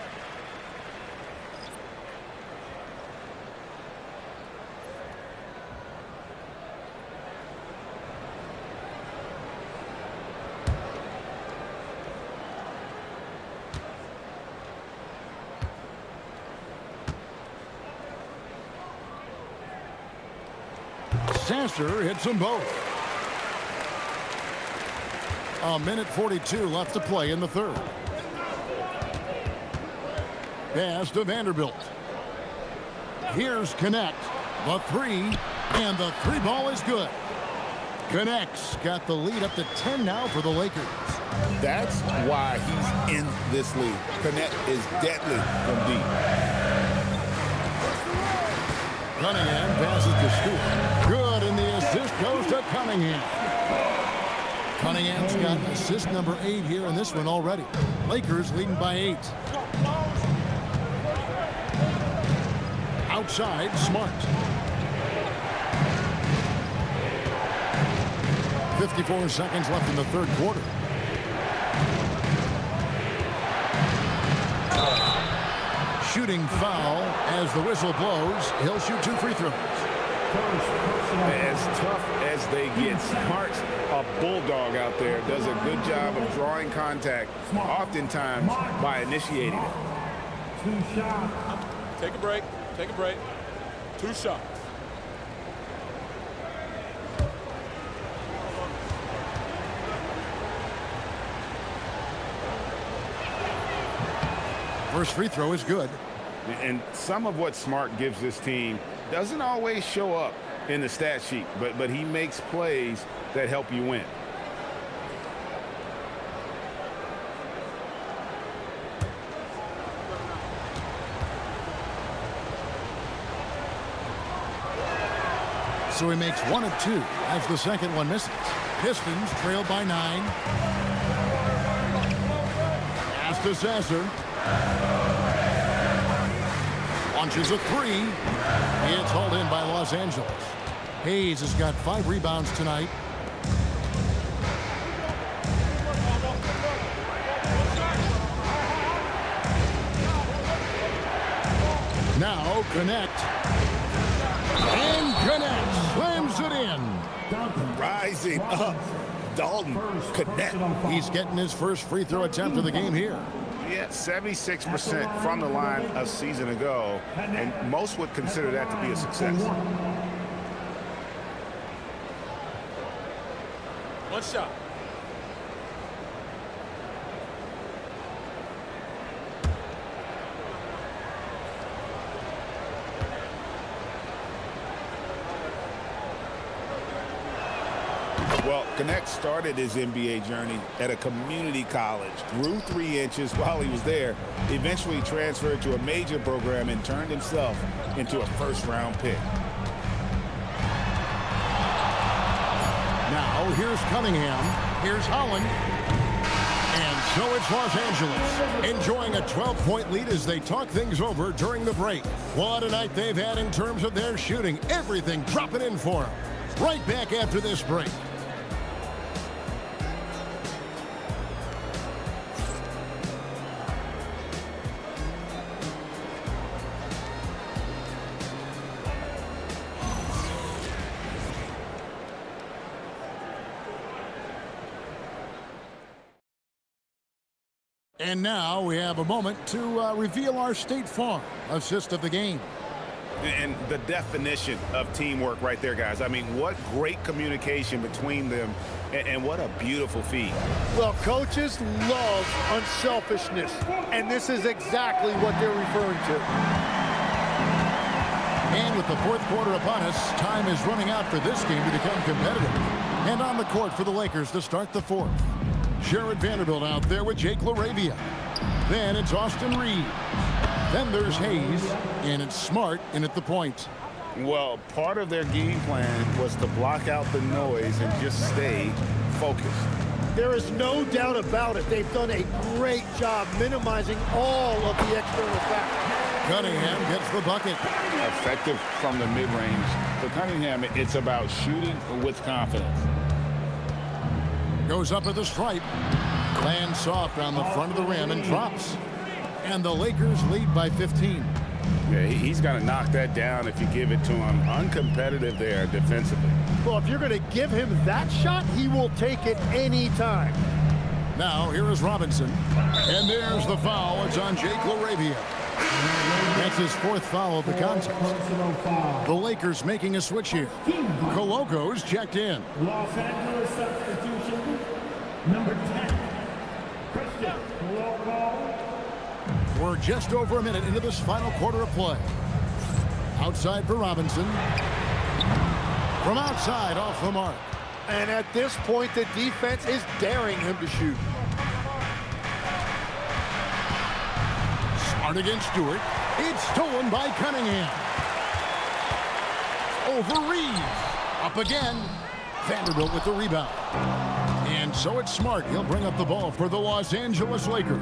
Sasser hits them both. A minute 42 left to play in the third. Pass to Vanderbilt. Here's Connect. The three. And the three ball is good. Connect's got the lead up to 10 now for the Lakers. That's why he's in this league. Connect is deadly from deep. Cunningham passes to Stewart. Good, and the assist goes to Cunningham. Cunningham's got assist number 8 here in this one already. Lakers leading by 8. Outside, Smart. 54 seconds left in the third quarter. Shooting foul as the whistle blows. He'll shoot 2 free throws. As tough as they get, Smart's a bulldog out there. Does a good job of drawing contact, oftentimes by initiating it. 2 shots. Take a break. Take a break. 2 shots. First free throw is good. And some of what Smart gives this team doesn't always show up in the stat sheet, but he makes plays that help you win. So he makes 1 of 2 as the second one misses. Pistons trail by 9. Pass to Sasser. Launches a 3. It's hauled in by Los Angeles. Hayes has got 5 rebounds tonight. Now Connect. And Connect slams it in. Rising up, Dalton Connect. He's getting his first free throw attempt of the game here. Yeah, 76% from the line a season ago, and most would consider that to be a success. 1 shot. Well, Connect started his NBA journey at a community college, grew 3 inches while he was there, eventually transferred to a major program and turned himself into a first-round pick. Now, here's Cunningham. Here's Holland. And so it's Los Angeles, enjoying a 12-point lead as they talk things over during the break. What a night they've had in terms of their shooting. Everything dropping in for them. Right back after this break. And now we have a moment to reveal our State Farm assist of the game. And the definition of teamwork right there, guys. I mean, what great communication between them, and what a beautiful feed. Well, coaches love unselfishness, and this is exactly what they're referring to. And with the fourth quarter upon us, time is running out for this game to become competitive. And on the court for the Lakers to start the fourth. Sherrod Vanderbilt out there with Jake LaRavia. Then it's Austin Reed. Then there's Hayes, and it's Smart in at the point. Well, part of their game plan was to block out the noise and just stay focused. There is no doubt about it. They've done a great job minimizing all of the external factors. Cunningham gets the bucket. Effective from the mid-range. For Cunningham, it's about shooting with confidence. Goes up at the stripe. Lands soft on the front of the rim and drops. And the Lakers lead by 15. Yeah, he's got to knock that down if you give it to him. Uncompetitive there defensively. Well, if you're going to give him that shot, he will take it any time. Now, here is Robinson. And there's the foul. It's on Jake LaRavia. That's his fourth foul of the contest. The Lakers making a switch here. Coloco's checked in. Los Angeles substitution, number 10, Christian Coloco. We're just over a minute into this final quarter of play. Outside for Robinson. From outside, off the mark. And at this point, the defense is daring him to shoot. Smart against Stewart. It's stolen by Cunningham. Over Reeves. Up again. Vanderbilt with the rebound. And so it's Smart. He'll bring up the ball for the Los Angeles Lakers.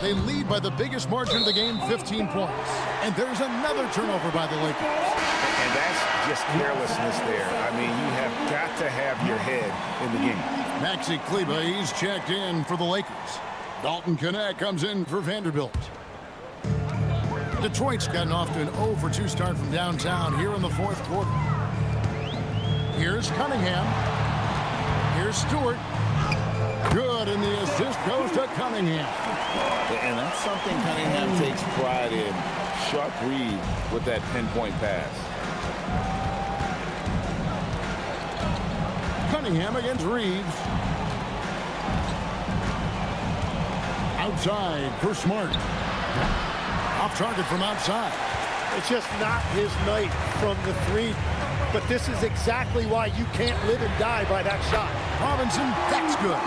They lead by the biggest margin of the game, 15 points. And there's another turnover by the Lakers. And that's just carelessness there. I mean, you have got to have your head in the game. Maxi Kleber, he's checked in for the Lakers. Dalton Knecht comes in for Vanderbilt. Detroit's gotten off to an 0-for-2 start from downtown here in the fourth quarter. Here's Cunningham. Here's Stewart. Good, and the assist goes to Cunningham. And that's something Cunningham takes pride in. Sharp read with that pinpoint pass. Cunningham against Reeves. Outside for Smart. Off target from outside. It's just not his night from the three. But this is exactly why you can't live and die by that shot. Robinson, that's good.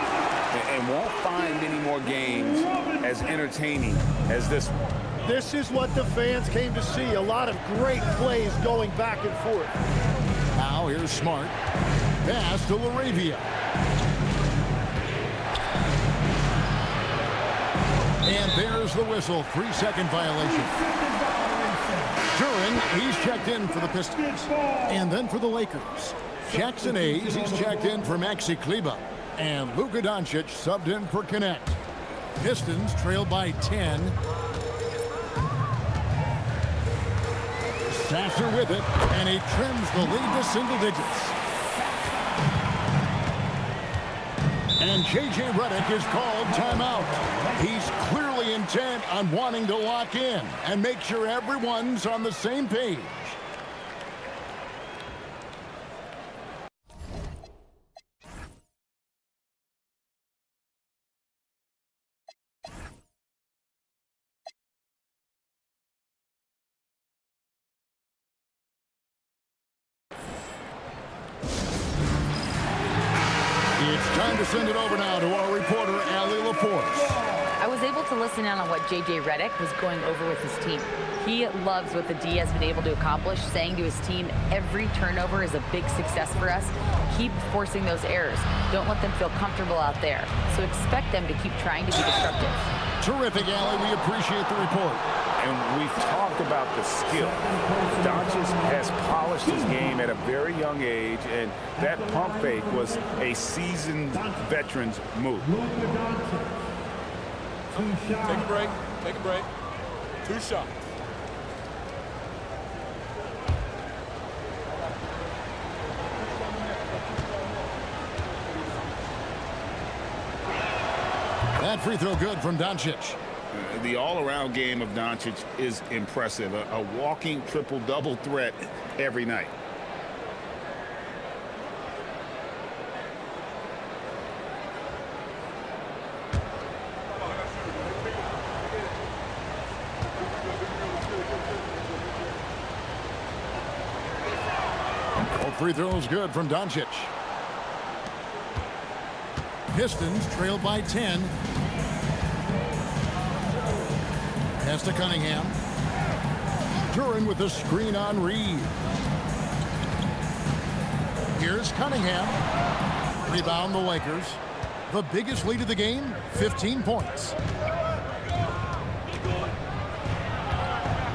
And won't find many more games as entertaining as this one. This is what the fans came to see. A lot of great plays going back and forth. Now here's Smart. Pass to LaRavia. And there's the whistle. 3-second violation. Duren, he's checked in for the Pistons. And then for the Lakers. Jackson Hayes, he's checked in for Maxi Kleber. And Luka Doncic subbed in for Knecht. Pistons trail by 10. Sasser with it, and he trims the lead to single digits. And J.J. Redick is called timeout. He's clearly intent on wanting to lock in and make sure everyone's on the same page. Time to send it over now to our reporter, Allie LaForce. I was able to listen in on what J.J. Redick was going over with his team. He loves what the D has been able to accomplish, saying to his team, every turnover is a big success for us. Keep forcing those errors. Don't let them feel comfortable out there. So expect them to keep trying to be disruptive. Terrific, Allie. We appreciate the report. And we've talked about the skill. Doncic has polished his game at a very young age, and that pump fake was a seasoned veteran's move. Take a break. Take a break. 2 shots. That free throw good from Doncic. The all-around game of Doncic is impressive. A walking triple-double threat every night. Both free throws good from Doncic. Pistons trail by 10. Pass to Cunningham. Duran with the screen on Reed. Here's Cunningham. Rebound the Lakers. The biggest lead of the game, 15 points.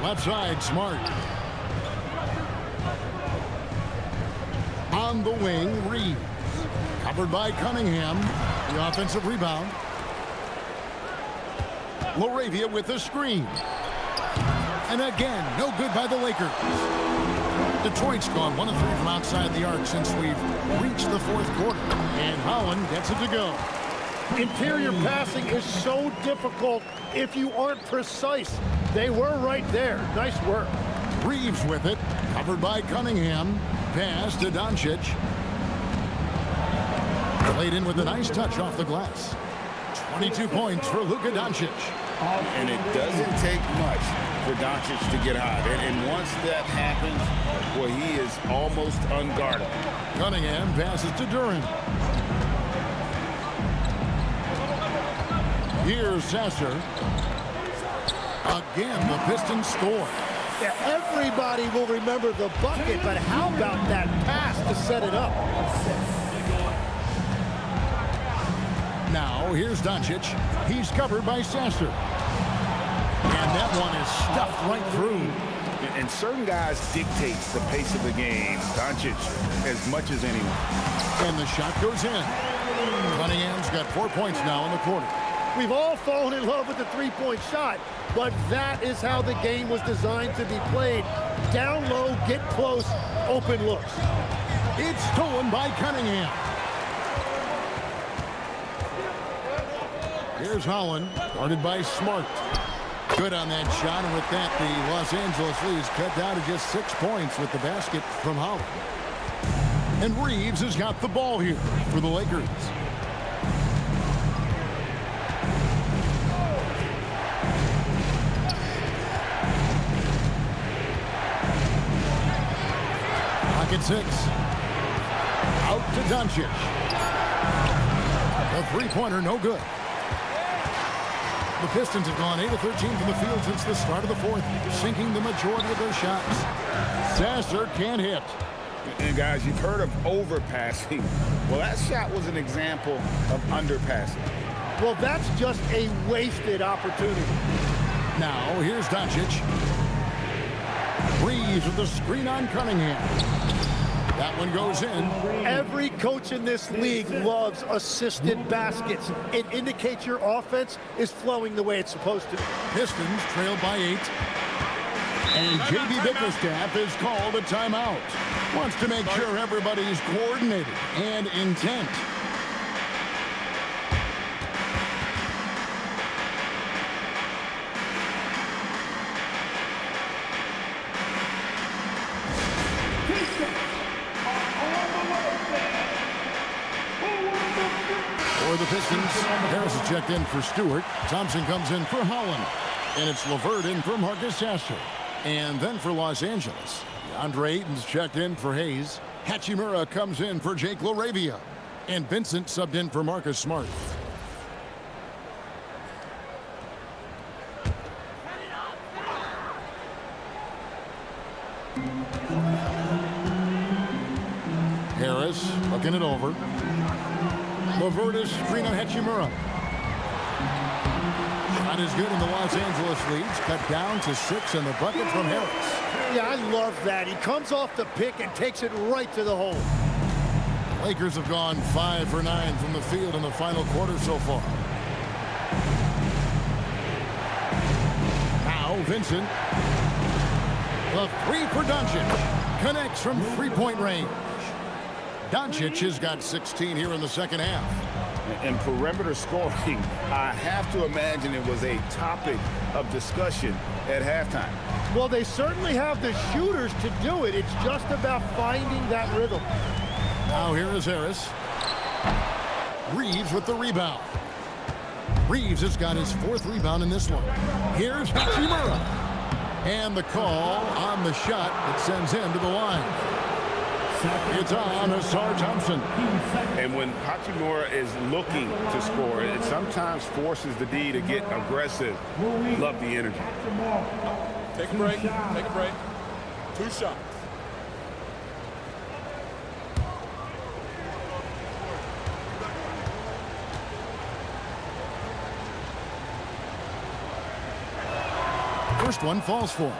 Left side, Smart. On the wing, Reed. Covered by Cunningham. The offensive rebound. Laravia with the screen. And again, no good by the Lakers. Detroit's gone 1 of 3 from outside the arc since we've reached the 4th quarter. And Holland gets it to go. Interior passing is so difficult if you aren't precise. They were right there. Nice work. Reeves with it. Covered by Cunningham. Pass to Doncic. Played in with a nice touch off the glass. 22 points for Luka Doncic. And it doesn't take much for Doncic to get hot. And once that happens, well, he is almost unguardable. Cunningham passes to Duran. Here's Sasser. Again, the Pistons score. Yeah, everybody will remember the bucket, but how about that pass to set it up? Now, here's Doncic. He's covered by Sasser. And that one is stuffed right through. And certain guys dictate the pace of the game. Doncic as much as anyone. And the shot goes in. Cunningham's got 4 points now in the quarter. We've all fallen in love with the three-point shot, but that is how the game was designed to be played. Down low, get close, open looks. It's stolen by Cunningham. Here's Holland, guarded by Smart. Good on that shot, and with that, the Los Angeles leads cut down to just 6 points with the basket from Holland. And Reeves has got the ball here for the Lakers. Pocket 6. Out to Doncic. The three-pointer, no good. The Pistons have gone 8 of 13 from the field since the start of the 4th, sinking the majority of their shots. Sasser can't hit. And guys, you've heard of overpassing. Well, that shot was an example of underpassing. Well, that's just a wasted opportunity. Now, here's Doncic. Reeves with the screen on Cunningham. That one goes in. Every coach in this league loves assisted baskets. It indicates your offense is flowing the way it's supposed to. Pistons trail by 8. And J.B. Bickerstaff has called a timeout. Wants to make sure everybody's coordinated and intent. For the Pistons, Harris is checked in for Stewart. Thompson comes in for Holland. And it's LeVert in for Marcus Sasser. And then for Los Angeles, DeAndre Ayton's checked in for Hayes. Hachimura comes in for Jake LaRavia. And Vincent subbed in for Marcus Smart. Harris looking it over. Lavertis, screen on Hachimura. Shot is good, and the Los Angeles leads cut down to 6, and the bucket from Harris. Yeah, I love that. He comes off the pick and takes it right to the hole. Lakers have gone 5 for 9 from the field in the final quarter so far. Now Vincent. The 3 for Doncic. Connects from three-point range. Doncic has got 16 here in the second half. And perimeter scoring, I have to imagine it was a topic of discussion at halftime. Well, they certainly have the shooters to do it. It's just about finding that rhythm. Now here is Harris. Reeves with the rebound. Reeves has got his 4th rebound in this one. Here's Hachimura. And the call on the shot that sends him to the line. It's on Asar Thompson. And when Hachimura is looking to score, it sometimes forces the D to get aggressive. Love the energy. Take a break. Take a break. 2 shots. First one falls for him.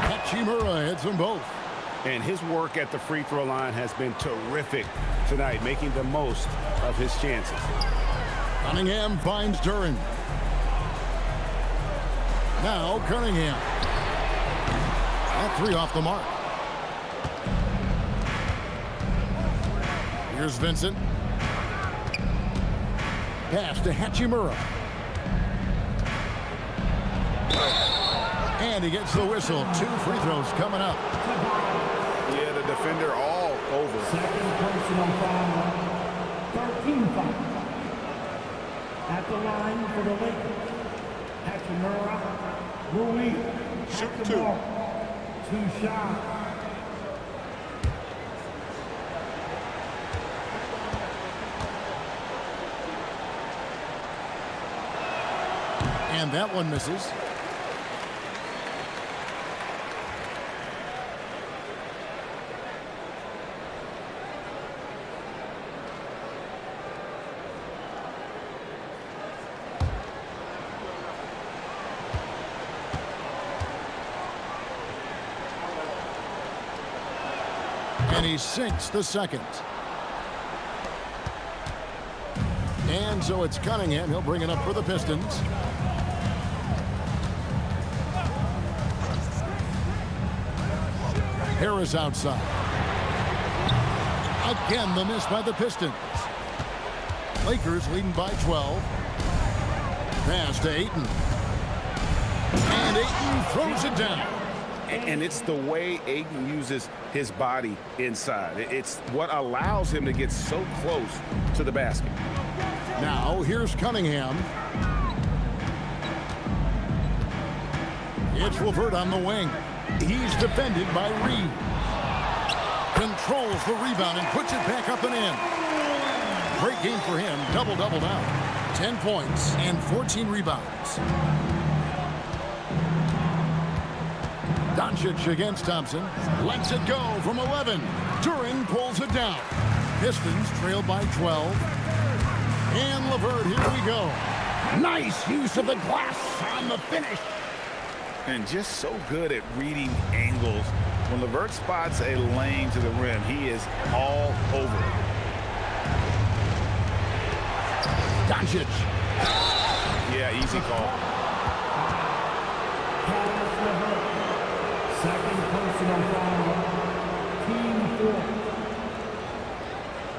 Hachimura hits them both. And his work at the free throw line has been terrific tonight, making the most of his chances. Cunningham finds Duran. Now Cunningham. That 3 off the mark. Here's Vincent. Pass to Hachimura. And he gets the whistle. 2 free throws coming up. Yeah, the defender all over. Second personal foul. 13 foul. At the line for the Lakers. Hachimura. Rui. Shoot 2. 2 shots. And that one misses. And he sinks the second. And so it's Cunningham. He'll bring it up for the Pistons. Harris outside. Again, the miss by the Pistons. Lakers leading by 12. Pass to Ayton. And Ayton throws it down. And it's the way Ayton uses his body inside. It's what allows him to get so close to the basket. Now, here's Cunningham. It's Levert on the wing. He's defended by Reed. Controls the rebound and puts it back up and in. Great game for him. Double-double now. 10 points and 14 rebounds. Doncic against Thompson. Lets it go from 11. Duran pulls it down. Pistons trail by 12. And Levert, here we go. Nice use of the glass on the finish. And just so good at reading angles. When Levert spots a lane to the rim, he is all over it. Doncic. Yeah, easy call. Second personal foul. Team 4.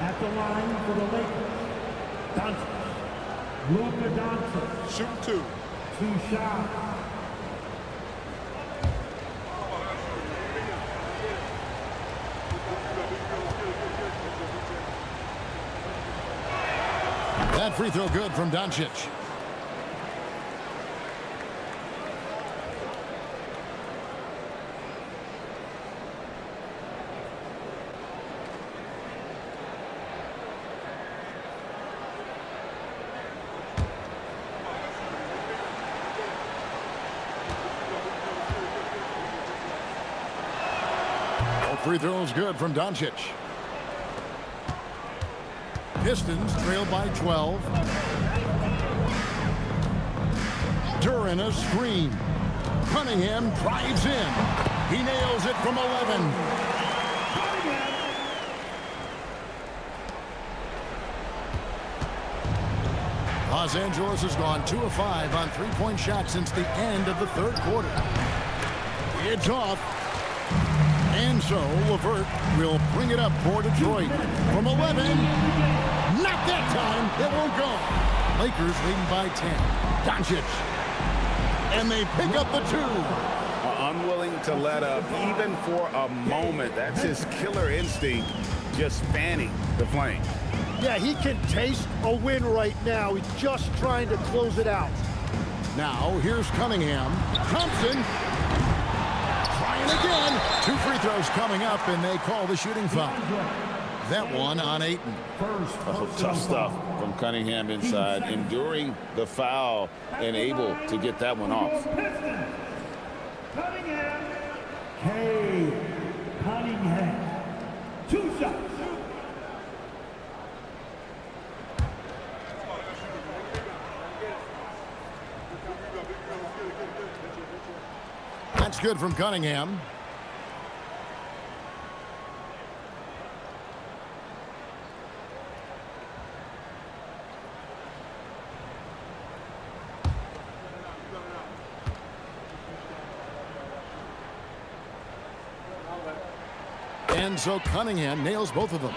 At the line for the Lakers. Doncic. Luka Doncic. Shoot 2. 2 shots. That free throw good from Doncic. Free throws good from Doncic. Pistons trail by 12. Duran a screen. Cunningham drives in. He nails it from 11. Los Angeles has gone 2 of 5 on three-point shots since the end of the third quarter. It's off. And so LeVert will bring it up for Detroit from 11. Not that time. It won't go. Lakers leading by 10. Doncic. And they pick up the 2. Unwilling to let up even for a moment. That's his killer instinct, just fanning the flame. Yeah, he can taste a win right now. He's just trying to close it out. Now here's Cunningham. Thompson. Trying again. 2 free throws coming up, and they call the shooting foul. That one on Ayton. Oh, tough stuff from Cunningham inside, enduring the foul and able to get that one off. Cunningham. Cunningham. 2 shots. That's good from Cunningham. And so Cunningham nails both of them.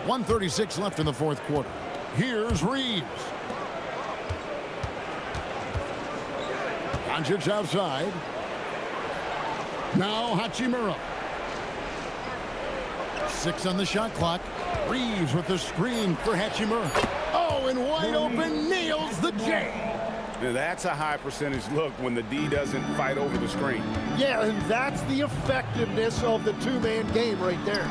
1:36 left in the fourth quarter. Here's Reeves. Doncic outside. Now Hachimura. 6 on the shot clock. Reeves with the screen for Hachimura. Oh, and wide open, nails the J. Now that's a high percentage look when the D doesn't fight over the screen. Yeah, and that's the effectiveness of the two-man game right there.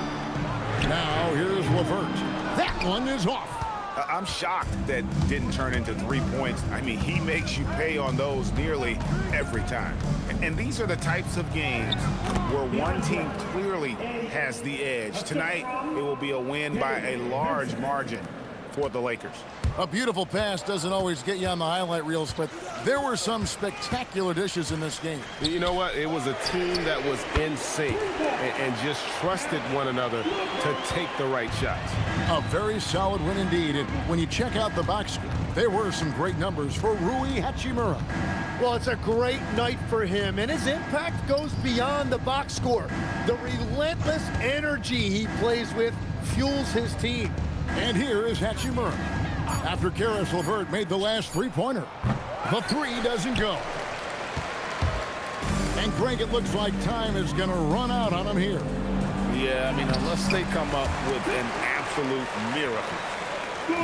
Now here's LeVert. That one is off. I'm shocked that didn't turn into 3 points. I mean, he makes you pay on those nearly every time. And these are the types of games where one team clearly has the edge. Tonight, it will be a win by a large margin for the Lakers. A beautiful pass doesn't always get you on the highlight reels, but there were some spectacular dishes in this game. You know what? It was a team that was in sync and just trusted one another to take the right shots. A very solid win indeed. And when you check out the box score, there were some great numbers for Rui Hachimura. Well, it's a great night for him, and his impact goes beyond the box score. The relentless energy he plays with fuels his team. And here is Hachimura. After Karis LeVert made the last three-pointer. The 3 doesn't go. And Greg, it looks like time is going to run out on him here. Yeah, I mean, unless they come up with an absolute miracle.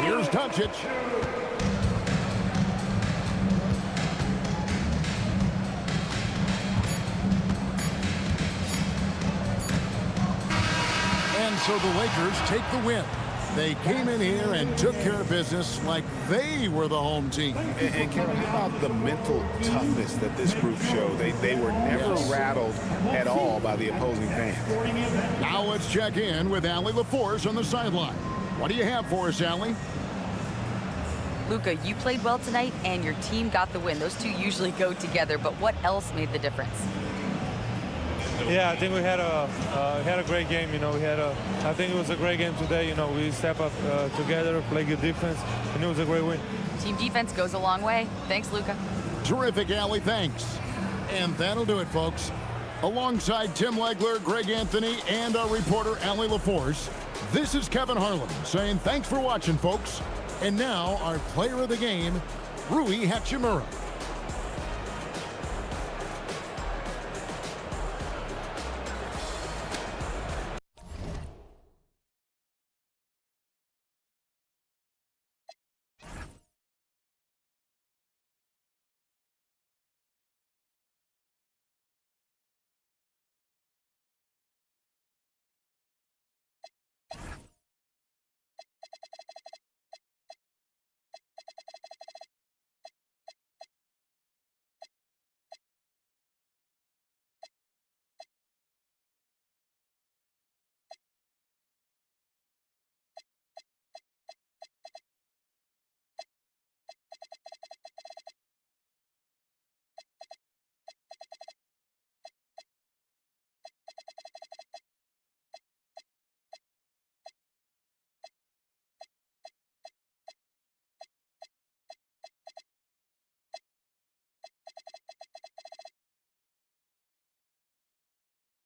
Here's Doncic. And so the Lakers take the win. They came in here and took care of business like they were the home team. And Kevin, how about the mental toughness that this group showed? They were never rattled at all by the opposing fans. Now let's check in with Allie LaForce on the sideline. What do you have for us, Allie? Luka, you played well tonight, and your team got the win. Those two usually go together, but what else made the difference? Yeah, I think we had a great game. I think it was a great game today. We step up together, play good defense, and it was a great win. Team defense goes a long way. Thanks, Luka. Terrific, Allie. Thanks. And that'll do it, folks. Alongside Tim Legler, Greg Anthony, and our reporter, Allie LaForce, this is Kevin Harlan saying thanks for watching, folks. And now our player of the game, Rui Hachimura.